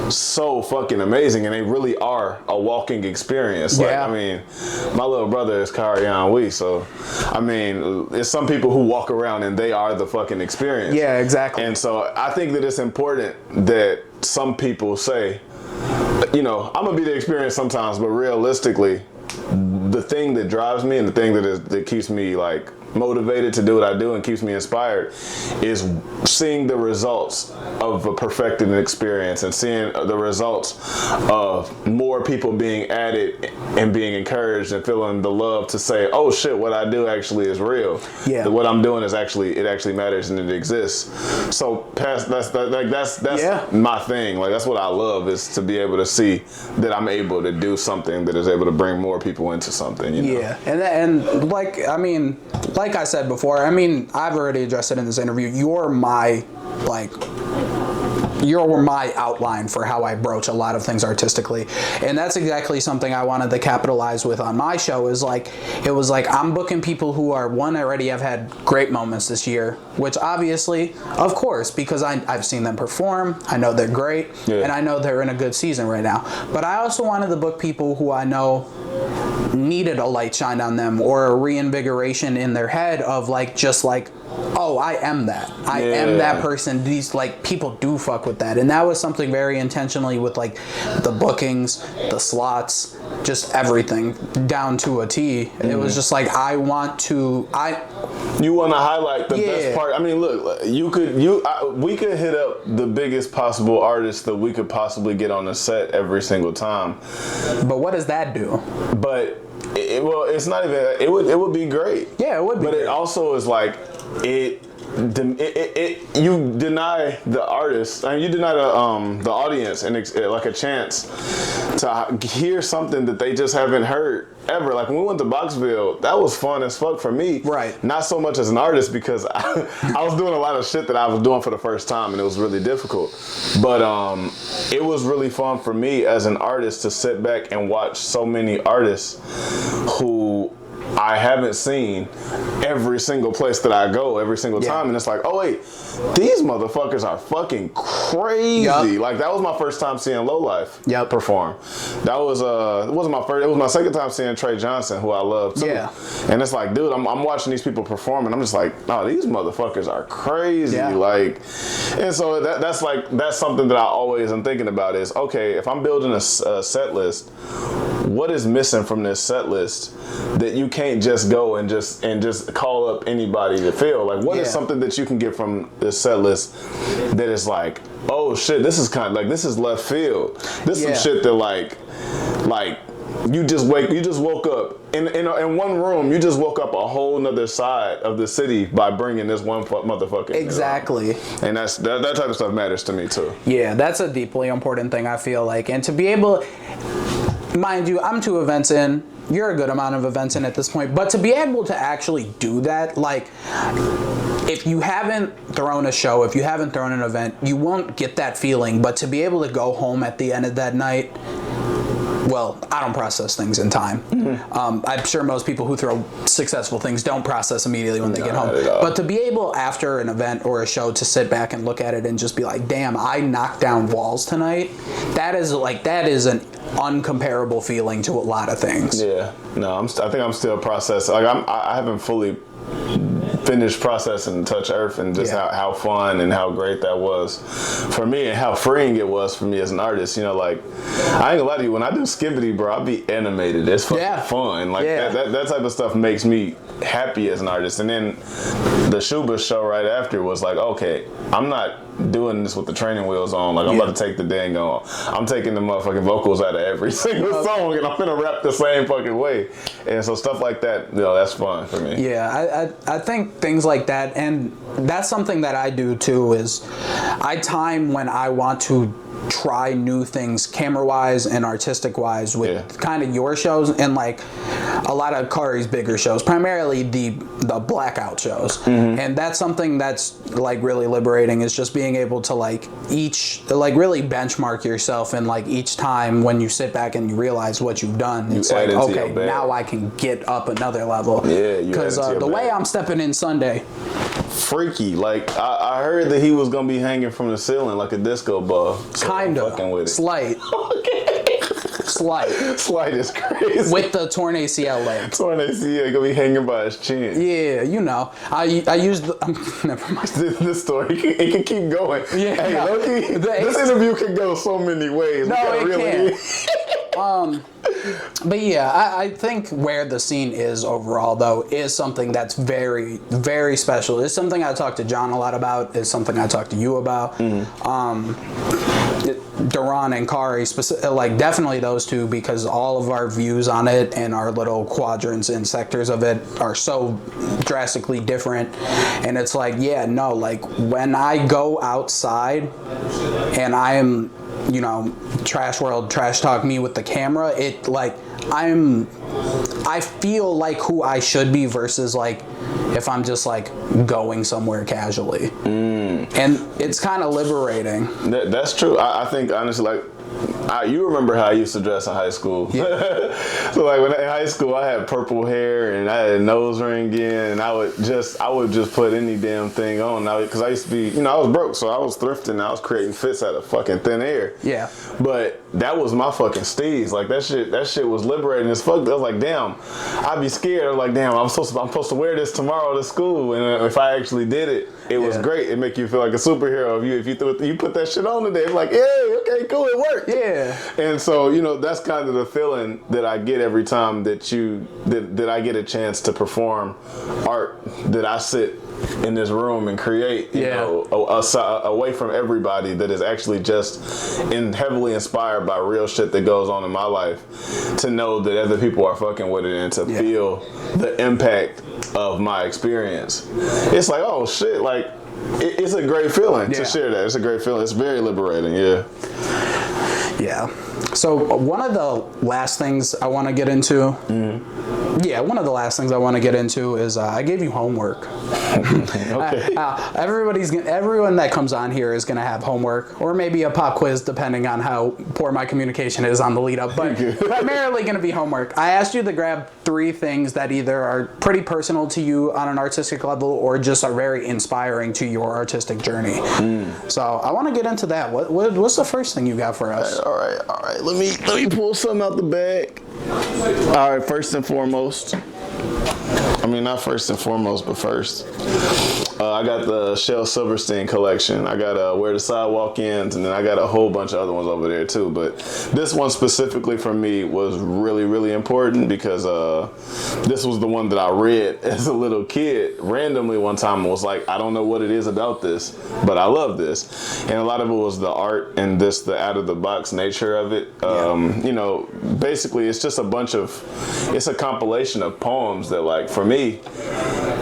so fucking amazing, and they really are a walking experience. Like, I mean, my little brother is Karian Wee, so I mean, there's some people who walk around and they are the fucking experience. Yeah, exactly. And so I think that it's important that some people say, you know, I'm gonna be the experience sometimes, but realistically, the thing that drives me and the thing that keeps me like motivated to do what I do and keeps me inspired is seeing the results of a perfected experience and seeing the results of more people being added and being encouraged and feeling the love to say, oh shit, what I do actually is real. What I'm doing is it actually matters and it exists. So that's my thing. Like, that's what I love, is to be able to see that I'm able to do something that is able to bring more people into something, you know? And like, I mean, like I said before, I mean, I've already addressed it in this interview, you're my, like, you're my outline for how I broach a lot of things artistically. And that's exactly something I wanted to capitalize with on my show, is like, it was like, I'm booking people who are, one, already have had great moments this year, which obviously, of course, because I've seen them perform, I know they're great, and I know they're in a good season right now. But I also wanted to book people who I know needed a light shine on them, or a reinvigoration in their head of like, just like, oh, I am that. I am that person. These, like, people do fuck with that. And that was something very intentionally with, like, the bookings, the slots, just everything down to a T. It was just like, I want to, you want to highlight the best part. I mean, look, we could hit up the biggest possible artist that we could possibly get on the set every single time. But what does that do? But well, it's not even. It would be great. Yeah, it would be. But great. It also is like you deny the artist, I mean, you deny the audience and like a chance to hear something that they just haven't heard ever. Like when we went to Boxville, that was fun as fuck for me. Right. Not so much as an artist, because I was doing a lot of shit that I was doing for the first time, and it was really difficult. But it was really fun for me as an artist to sit back and watch so many artists who I haven't seen every single place that I go every single time, and it's like, oh wait, these motherfuckers are fucking crazy. Like that was my first time seeing Lowlife perform. That was it wasn't my first. It was my second time seeing Trey Johnson, who I love too. Yeah. And it's like, dude, I'm watching these people perform, and I'm just like, oh, these motherfuckers are crazy. Yeah. Like, and so that's something that I always am thinking about is, okay, if I'm building a set list, what is missing from this set list that you can't just go and just call up anybody to fill? Like, what is something that you can get from this set list that is like, oh shit, this is kind of like, this is left field. This is some shit that like you just woke up in one room. You just woke up a whole nother side of the city by bringing this one motherfucker. Exactly. And that type of stuff matters to me too. Yeah, that's a deeply important thing, I feel like. And to be able, mind you, I'm 2 events in. You're a good amount of events in at this point. But to be able to actually do that, like, if you haven't thrown a show, if you haven't thrown an event, you won't get that feeling. But to be able to go home at the end of that night, well, I don't process things in time. Mm-hmm. I'm sure most people who throw successful things don't process immediately when they get home. But to be able, after an event or a show, to sit back and look at it and just be like, damn, I knocked down walls tonight, that is an uncomparable feeling to a lot of things. Yeah. No, I think I'm still processing. Like, I haven't fully finished processing Touch ERF and just how fun and how great that was for me, and how freeing it was for me as an artist. You know, like, I ain't gonna lie to you, when I do Skibbity, bro, I be animated. It's fucking fun. Like that type of stuff makes me happy as an artist. And then the Shuba show right after was like, okay, I'm not doing this with the training wheels on. Like, I'm about to take the dang on. I'm taking the motherfucking vocals out of every single song, and I'm gonna rap the same fucking way. And so stuff like that, you know, that's fun for me. Yeah, I think things like that, and that's something that I do too, is I time when I want to try new things camera-wise and artistic-wise with kind of your shows, and like a lot of Kari's bigger shows, primarily the blackout shows. Mm-hmm. And that's something that's like really liberating, is just being able to like really benchmark yourself, and like each time when you sit back and you realize what you've done, it's like, okay, now I can get up another level. Yeah, because the way I'm stepping in Sunday, freaky. Like I heard that he was gonna be hanging from the ceiling like a disco ball. So kind of slight. Okay. Slight is crazy. With the torn ACL leg. Torn ACL gonna be hanging by his chin. Yeah, you know. I used the never mind. This story, it can keep going. Yeah. Hey, no, this interview can go so many ways. No, it can. But yeah, I think where the scene is overall, though, is something that's very, very special. It's something I talk to John a lot about. It's something I talk to you about. Duran and Kari, like definitely those two, because all of our views on it and our little quadrants and sectors of it are so drastically different. And it's like, yeah, no, like when I go outside and I am, you know, TrxshWxrld, trash talk me with the camera, it like I feel like who I should be versus like if I'm just like going somewhere casually. And it's kind of liberating. That's true. I think honestly, like, you remember how I used to dress in high school. Yeah. So like when in high school I had purple hair and I had a nose ring in, and I would just put any damn thing on. Because I used to be, I was broke, so I was thrifting and I was creating fits out of fucking thin air. Yeah. But that was my fucking steez. Like that shit was liberating as fuck. I was like, damn, I'd be scared. I was like, damn, I'm supposed to wear this tomorrow to school. And if I actually did it, it was great. It make you feel like a superhero. If you put that shit on today, it's like, hey, okay, cool, it worked. Yeah. And so, that's kind of the feeling that I get every time that I get a chance to perform art, that I sit in this room and create, away from everybody, that is actually just heavily inspired by real shit that goes on in my life, to know that other people are fucking with it and to feel the impact of my experience. It's like, oh shit, like it's a great feeling to share that. It's a great feeling. It's very liberating. Yeah. So one of the last things I want to get into, one of the last things I want to get into is I gave you homework. Okay. Everyone that comes on here is going to have homework, or maybe a pop quiz, depending on how poor my communication is on the lead up, but primarily going to be homework. I asked you to grab 3 things that either are pretty personal to you on an artistic level, or just are very inspiring to your artistic journey. So I want to get into that. What's the first thing you got for us? All right. Let me pull something out the bag. All right, first and foremost. I mean, not first and foremost, but first. I got the Shel Silverstein collection. I got Where the Sidewalk Ends, and then I got a whole bunch of other ones over there too. But this one specifically for me was really, really important, because this was the one that I read as a little kid randomly one time, and was like, I don't know what it is about this, but I love this. And a lot of it was the art and the out of the box nature of it. Basically it's just it's a compilation of poems that, like, for me,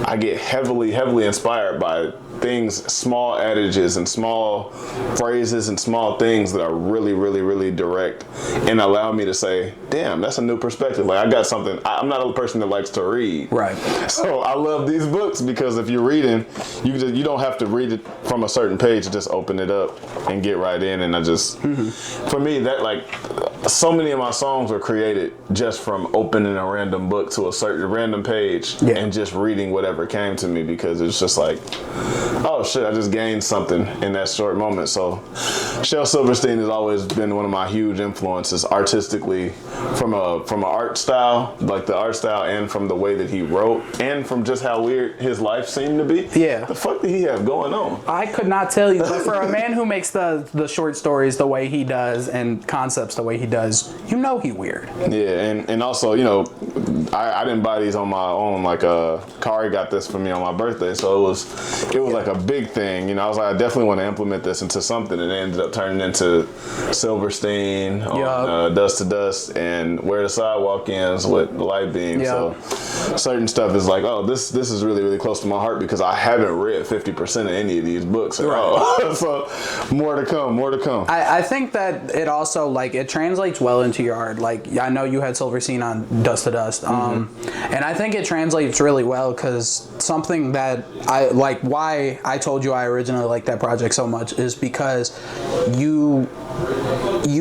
I get heavily inspired by things, small adages and small phrases and small things that are really, really, really direct and allow me to say, damn, that's a new perspective. Like, I got something. I'm not a person that likes to read. Right. So I love these books, because if you're reading, you don't have to read it from a certain page. Just open it up and get right in. And I just, for me, that, like, so many of my songs were created just from opening a random book to a certain random page and just reading whatever came to me, because it's just like, oh shit, I just gained something in that short moment. So Shel Silverstein has always been one of my huge influences artistically, from an art style, like the art style, and from the way that he wrote, and from just how weird his life seemed to be. Yeah. The fuck did he have going on? I could not tell you, but for a man who makes the short stories the way he does and concepts the way he does, he weird. Yeah, and also, I didn't buy these on my own. Like, Kari got this for me on my birthday, so it was like a big thing. I was like, I definitely want to implement this into something, and it ended up turning into Silverstein on Dust to Dust, and Where the Sidewalk Ends with the Light Beam. So certain stuff is like, oh, this is really, really close to my heart, because I haven't read 50% of any of these books at all. So more to come. I think that it also, like, it translates well into your art. Like, I know you had Silverstein on Dust to Dust, and I think it translates really well, because something that I like, why I told you I originally liked that project so much, is because you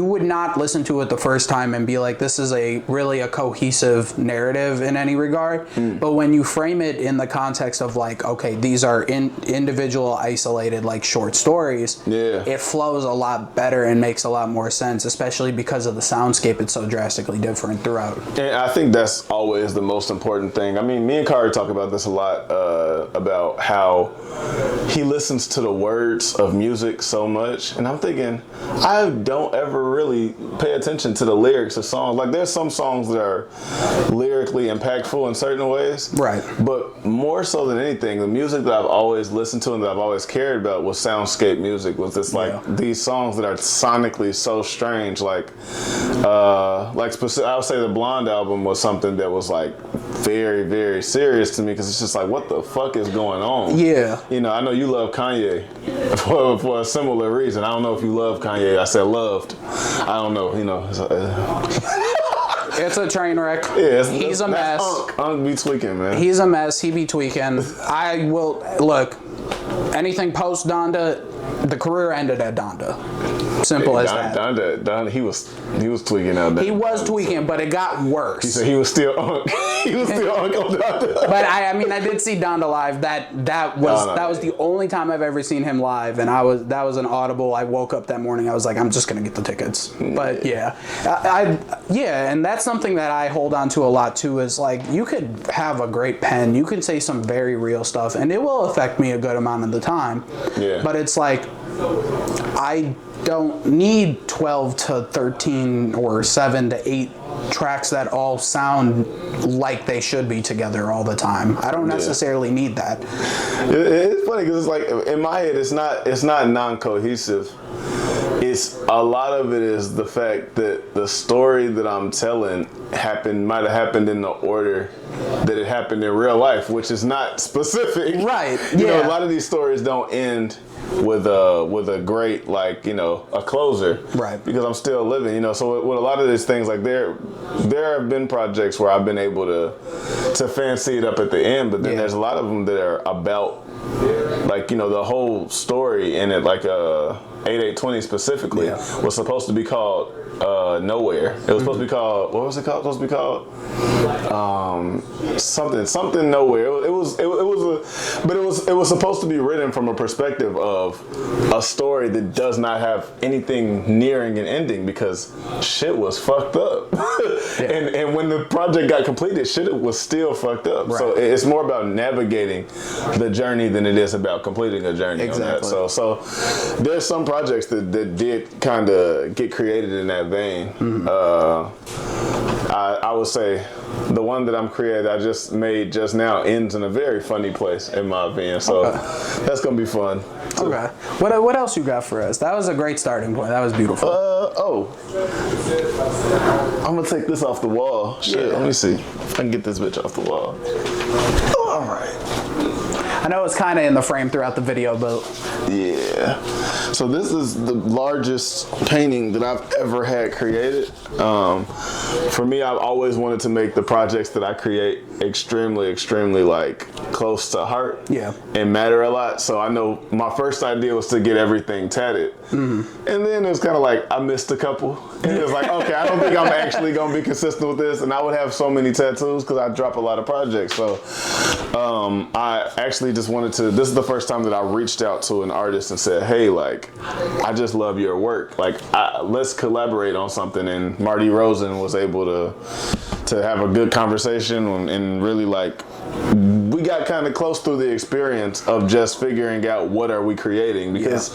would not listen to it the first time and be like, this is really a cohesive narrative in any regard. But when you frame it in the context of, like, okay, these are individual, isolated, like, short stories, it flows a lot better and makes a lot more sense, especially because of the soundscape. It's so drastically different throughout. And I think that's always the most important thing. I mean, me and Kari talk about this a lot, about how he listens to the words of music so much, and I'm thinking, I don't ever really pay attention to the lyrics of songs. Like, there's some songs that are lyrically impactful in certain ways, right? But more so than anything, the music that I've always listened to and that I've always cared about was soundscape music. Was this like these songs that are sonically so strange, like I would say the Blonde album was something that was like very, very serious to me, because it's just like, what the fuck is going on? Yeah. I know you love Kanye for a similar reason. I don't know if you love Kanye. I said loved. I don't know, It's a train wreck. Yeah, he's a mess. Unk be tweaking, man. He's a mess. He be tweaking. I will look. Anything post Donda, the career ended at Donda. Simple as that. Donda, he was tweaking out there. He was tweaking, but it got worse. He said he was still Unk. He was still Unk on Donda. But I mean, I did see Donda live. That was the only time I've ever seen him live, and that was an audible. I woke up that morning. I was like, I'm just gonna get the tickets. But yeah, and that's something that I hold on to a lot too. Is like, you could have a great pen, you can say some very real stuff, and it will affect me a good amount of the time. Yeah. But it's like, I don't need 12 to 13 or 7 to 8 tracks that all sound like they should be together all the time. I don't necessarily need that. It's funny because it's like, in my head, it's not non-cohesive. It's a lot of it is the fact that the story that I'm telling might have happened in the order that it happened in real life, which is not specific. Right. You know, a lot of these stories don't end with a great, like, you know, a closer. Right. Because I'm still living, you know. So with a lot of these things, like there have been projects where I've been able to fancy it up at the end, but then there's a lot of them that are about, like, you know, the whole story in it, like 8820 specifically was supposed to be called Nowhere. It was supposed to be called, what was it called? Supposed to be called something Nowhere. It was supposed to be written from a perspective of a story that does not have anything nearing an ending, because shit was fucked up. And when the project got completed, shit was still fucked up. Right. So it's more about navigating the journey than it is about completing a journey. Exactly. On that. So there's some projects that did kind of get created in that vein. I would say the one that I'm creating, I just made just now, ends in a very funny place, in my opinion. So that's gonna be fun. Okay. What else you got for us? That was a great starting point. That was beautiful. I'm gonna take this off the wall. Shit, let me see if I can get this bitch off the wall. All right. I know it's kind of in the frame throughout the video, but yeah. So this is the largest painting that I've ever had created. For me, I've always wanted to make the projects that I create extremely, extremely, like, close to heart. Yeah. And matter a lot. So I know my first idea was to get everything tatted. And then it was kind of like, I missed a couple. And it was like, okay, I don't think I'm actually going to be consistent with this. And I would have so many tattoos because I drop a lot of projects. So I actually just wanted to, this is the first time that I reached out to an artist and said, hey, like, I just love your work. Like, let's collaborate on something. And Marty Rosen was able to have a good conversation and really, like, we got kind of close through the experience of just figuring out what are we creating, because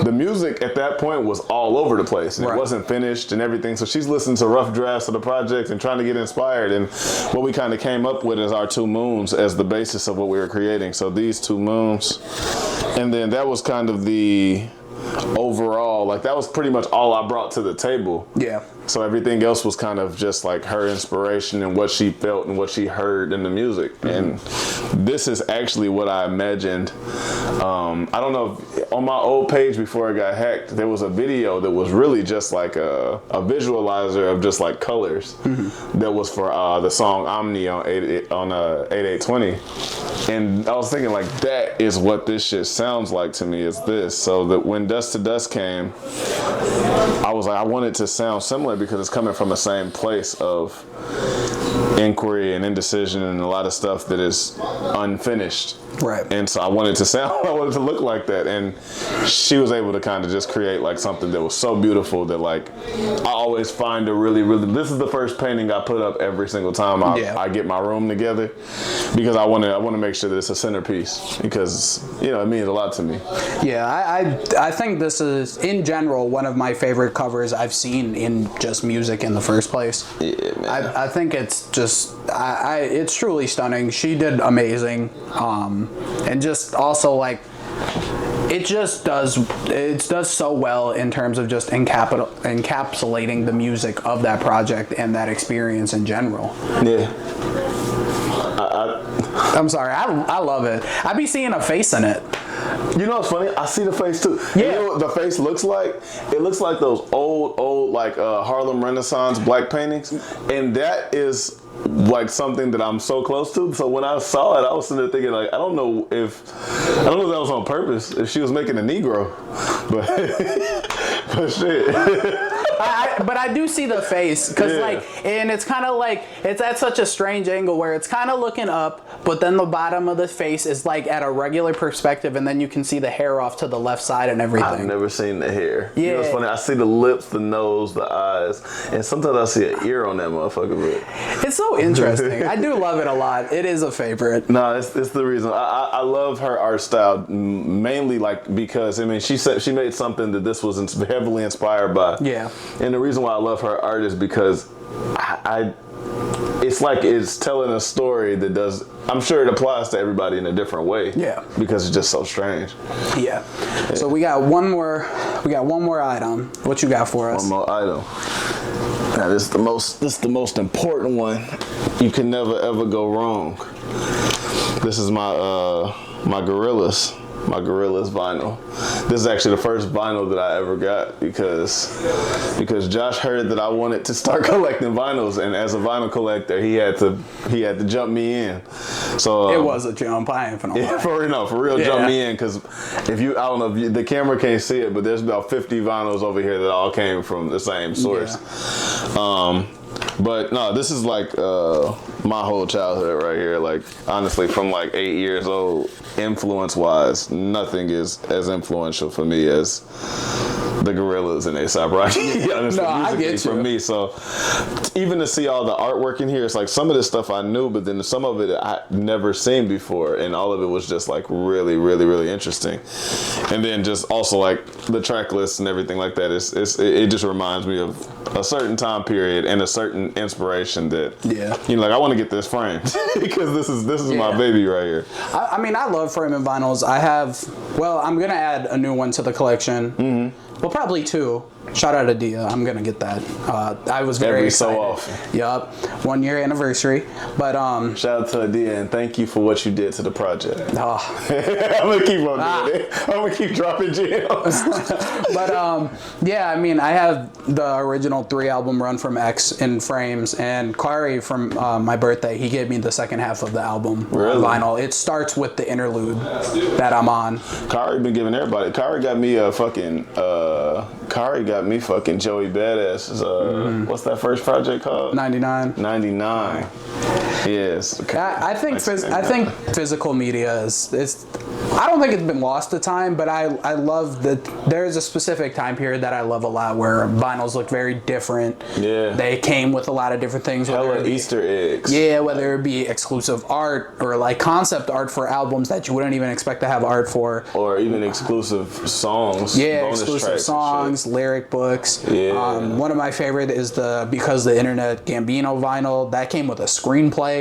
the music at that point was all over the place and it wasn't finished and everything. So she's listening to rough drafts of the project and trying to get inspired, and what we kind of came up with is our two moons as the basis of what we were creating. So these two moons, and then that was kind of the overall, like, that was pretty much all I brought to the table. Yeah. So everything else was kind of just like her inspiration and what she felt and what she heard in the music. And this is actually what I imagined. I don't know, on my old page before it got hacked, there was a video that was really just like a visualizer of just like colors that was for the song Omni on 8820. And I was thinking, like, that is what this shit sounds like to me, is this. So that when Dust to Dust came, I was like, I want it to sound similar because it's coming from the same place of inquiry and indecision and a lot of stuff that is unfinished. Right. And so I wanted to look like that. And she was able to kind of just create like something that was so beautiful that, like, I always find this is the first painting I put up every single time I get my room together, because I want to make sure that it's a centerpiece, because, you know, it means a lot to me. Yeah, I think this is, in general, one of my favorite covers I've seen in just music in the first place. Yeah, man. I think it's just, it's truly stunning. She did amazing. And just also, like, it does so well in terms of just encapsulating the music of that project and that experience in general. Yeah. I'm sorry, I love it. I be seeing a face in it. You know what's funny? I see the face too. Yeah. You know what the face looks like? It looks like those old like Harlem Renaissance black paintings, and that is like something that I'm so close to. So when I saw it, I was sitting there thinking like, I don't know if that was on purpose, if she was making a Negro, but but shit. But I do see the face, because and it's kind of like, it's at such a strange angle where it's kind of looking up, but then the bottom of the face is like at a regular perspective, and then you can see the hair off to the left side and everything. I've never seen the hair. Yeah. You know what's funny? I see the lips, the nose, the eyes, and sometimes I see an ear on that motherfucker. But it's so interesting. I do love it a lot. It is a favorite. No, it's the reason. I love her art style, mainly like because, I mean, she said she made something that this was heavily inspired by. Yeah. And the reason why I love her art is because it's like it's telling a story that does, I'm sure it applies to everybody in a different way. Yeah. Because it's just so strange. Yeah. So we got one more item. What you got for us? One more item. Now this is the most important one. You can never ever go wrong. This is my Gorillaz vinyl. This is actually the first vinyl that I ever got because Josh heard that I wanted to start collecting vinyls, and as a vinyl collector, he had to jump me in. So it was a jump. I ain't finna lie. For real, jump me in, because I don't know if the camera can't see it, but there's about 50 vinyls over here that all came from the same source. Yeah. But no, this is like my whole childhood right here. Like honestly, from like 8 years old, influence-wise, nothing is as influential for me as the Gorillaz and A$AP Rocky. Honestly, no, I get you. For me, so even to see all the artwork in here, it's like some of this stuff I knew, but then some of it I'd never seen before, and all of it was just like really, really, really interesting. And then just also like the track lists and everything like that. It just reminds me of a certain time period and a certain inspiration that like I want to get this framed because this is my baby right here. I mean, I love framing vinyls. I'm gonna add a new one to the collection. Mm-hmm. Well, probably two. Shout out to Dia. I'm gonna get that. I was very excited. So often. Yup. 1 year anniversary. But shout out to Dia and thank you for what you did to the project. Oh. I'm gonna keep on doing it. I'm gonna keep dropping gems. But yeah, I mean, I have the original 3-album run from X in frames, and Kari from my birthday, he gave me the second half of the album on vinyl. It starts with the interlude that I'm on. Kari been giving everybody. Kari got me a fucking Joey Badass's what's that first project called? 99. Yes. Okay. I think physical media is I don't think it's been lost to time, but I love that there's a specific time period that I love a lot where vinyls look very different. Yeah. They came with a lot of different things. Hella Easter eggs. Yeah, whether it be exclusive art or like concept art for albums that you wouldn't even expect to have art for. Or even exclusive songs. Yeah, exclusive songs, lyric books. Yeah. One of my favorite is the Because the Internet Gambino vinyl. That came with a screenplay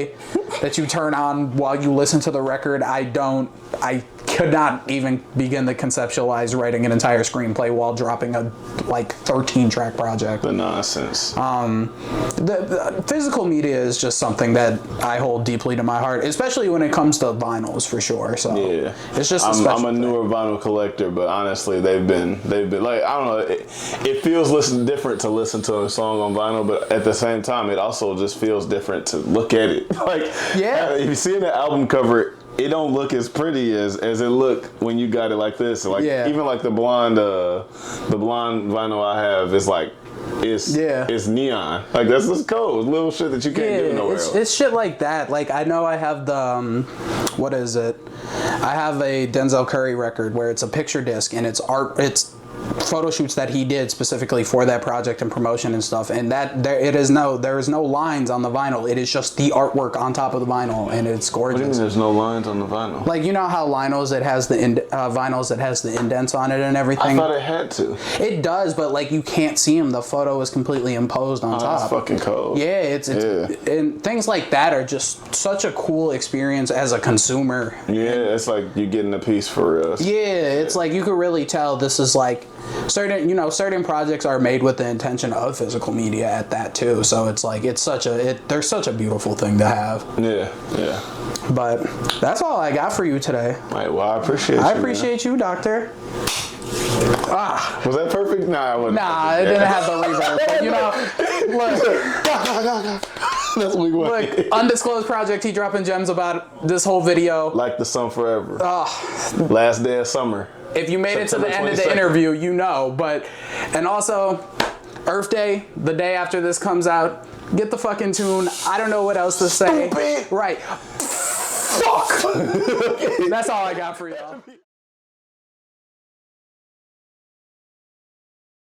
that you turn on while you listen to the record. I could not even begin to conceptualize writing an entire screenplay while dropping a 13-track project. The nonsense. The physical media is just something that I hold deeply to my heart, especially when it comes to vinyls, for sure. So yeah, it's just I'm a newer vinyl collector, but honestly, they've been like, I don't know, it feels different to listen to a song on vinyl, but at the same time, it also just feels different to look at it. If you see the album cover, it don't look as pretty as it looked when you got it like this. Even like the blonde vinyl I have is like it's neon. Like that's just cool. It's little shit that you can't get nowhere else. It's shit like that. Like I know I have the what is it? I have a Denzel Curry record where it's a picture disc and it's art. It's photo shoots that he did specifically for that project and promotion and stuff, and there is no lines on the vinyl. It is just the artwork on top of the vinyl, and it's gorgeous. What do you mean there's no lines on the vinyl? Like, you know how vinyls it has the indents on it and everything? I thought it had to. It does, but like you can't see them. The photo is completely imposed on top. That's fucking cool. Yeah, it's and things like that are just such a cool experience as a consumer. Yeah, it's like you're getting a piece for real. Yeah, it's like you could really tell this is like certain, you know, certain projects are made with the intention of physical media at that too. So it's like, it's such a, they're such a beautiful thing to have. Yeah, yeah. But that's all I got for you today. All right, well, I appreciate you. I appreciate you, doctor. Ah. Was that perfect? Nah, I wasn't. Nah, perfect. It didn't have the reverb. But, you know, look. That's what we want. Look, undisclosed project, he dropping gems about this whole video. Like the sun forever. Last day of summer. If you made September it to the end 22nd. Of the interview, you know. But, and also, Earth Day, the day after this comes out, get the fucking tune. I don't know what else to say. Stupid. Right. Fuck. That's all I got for y'all.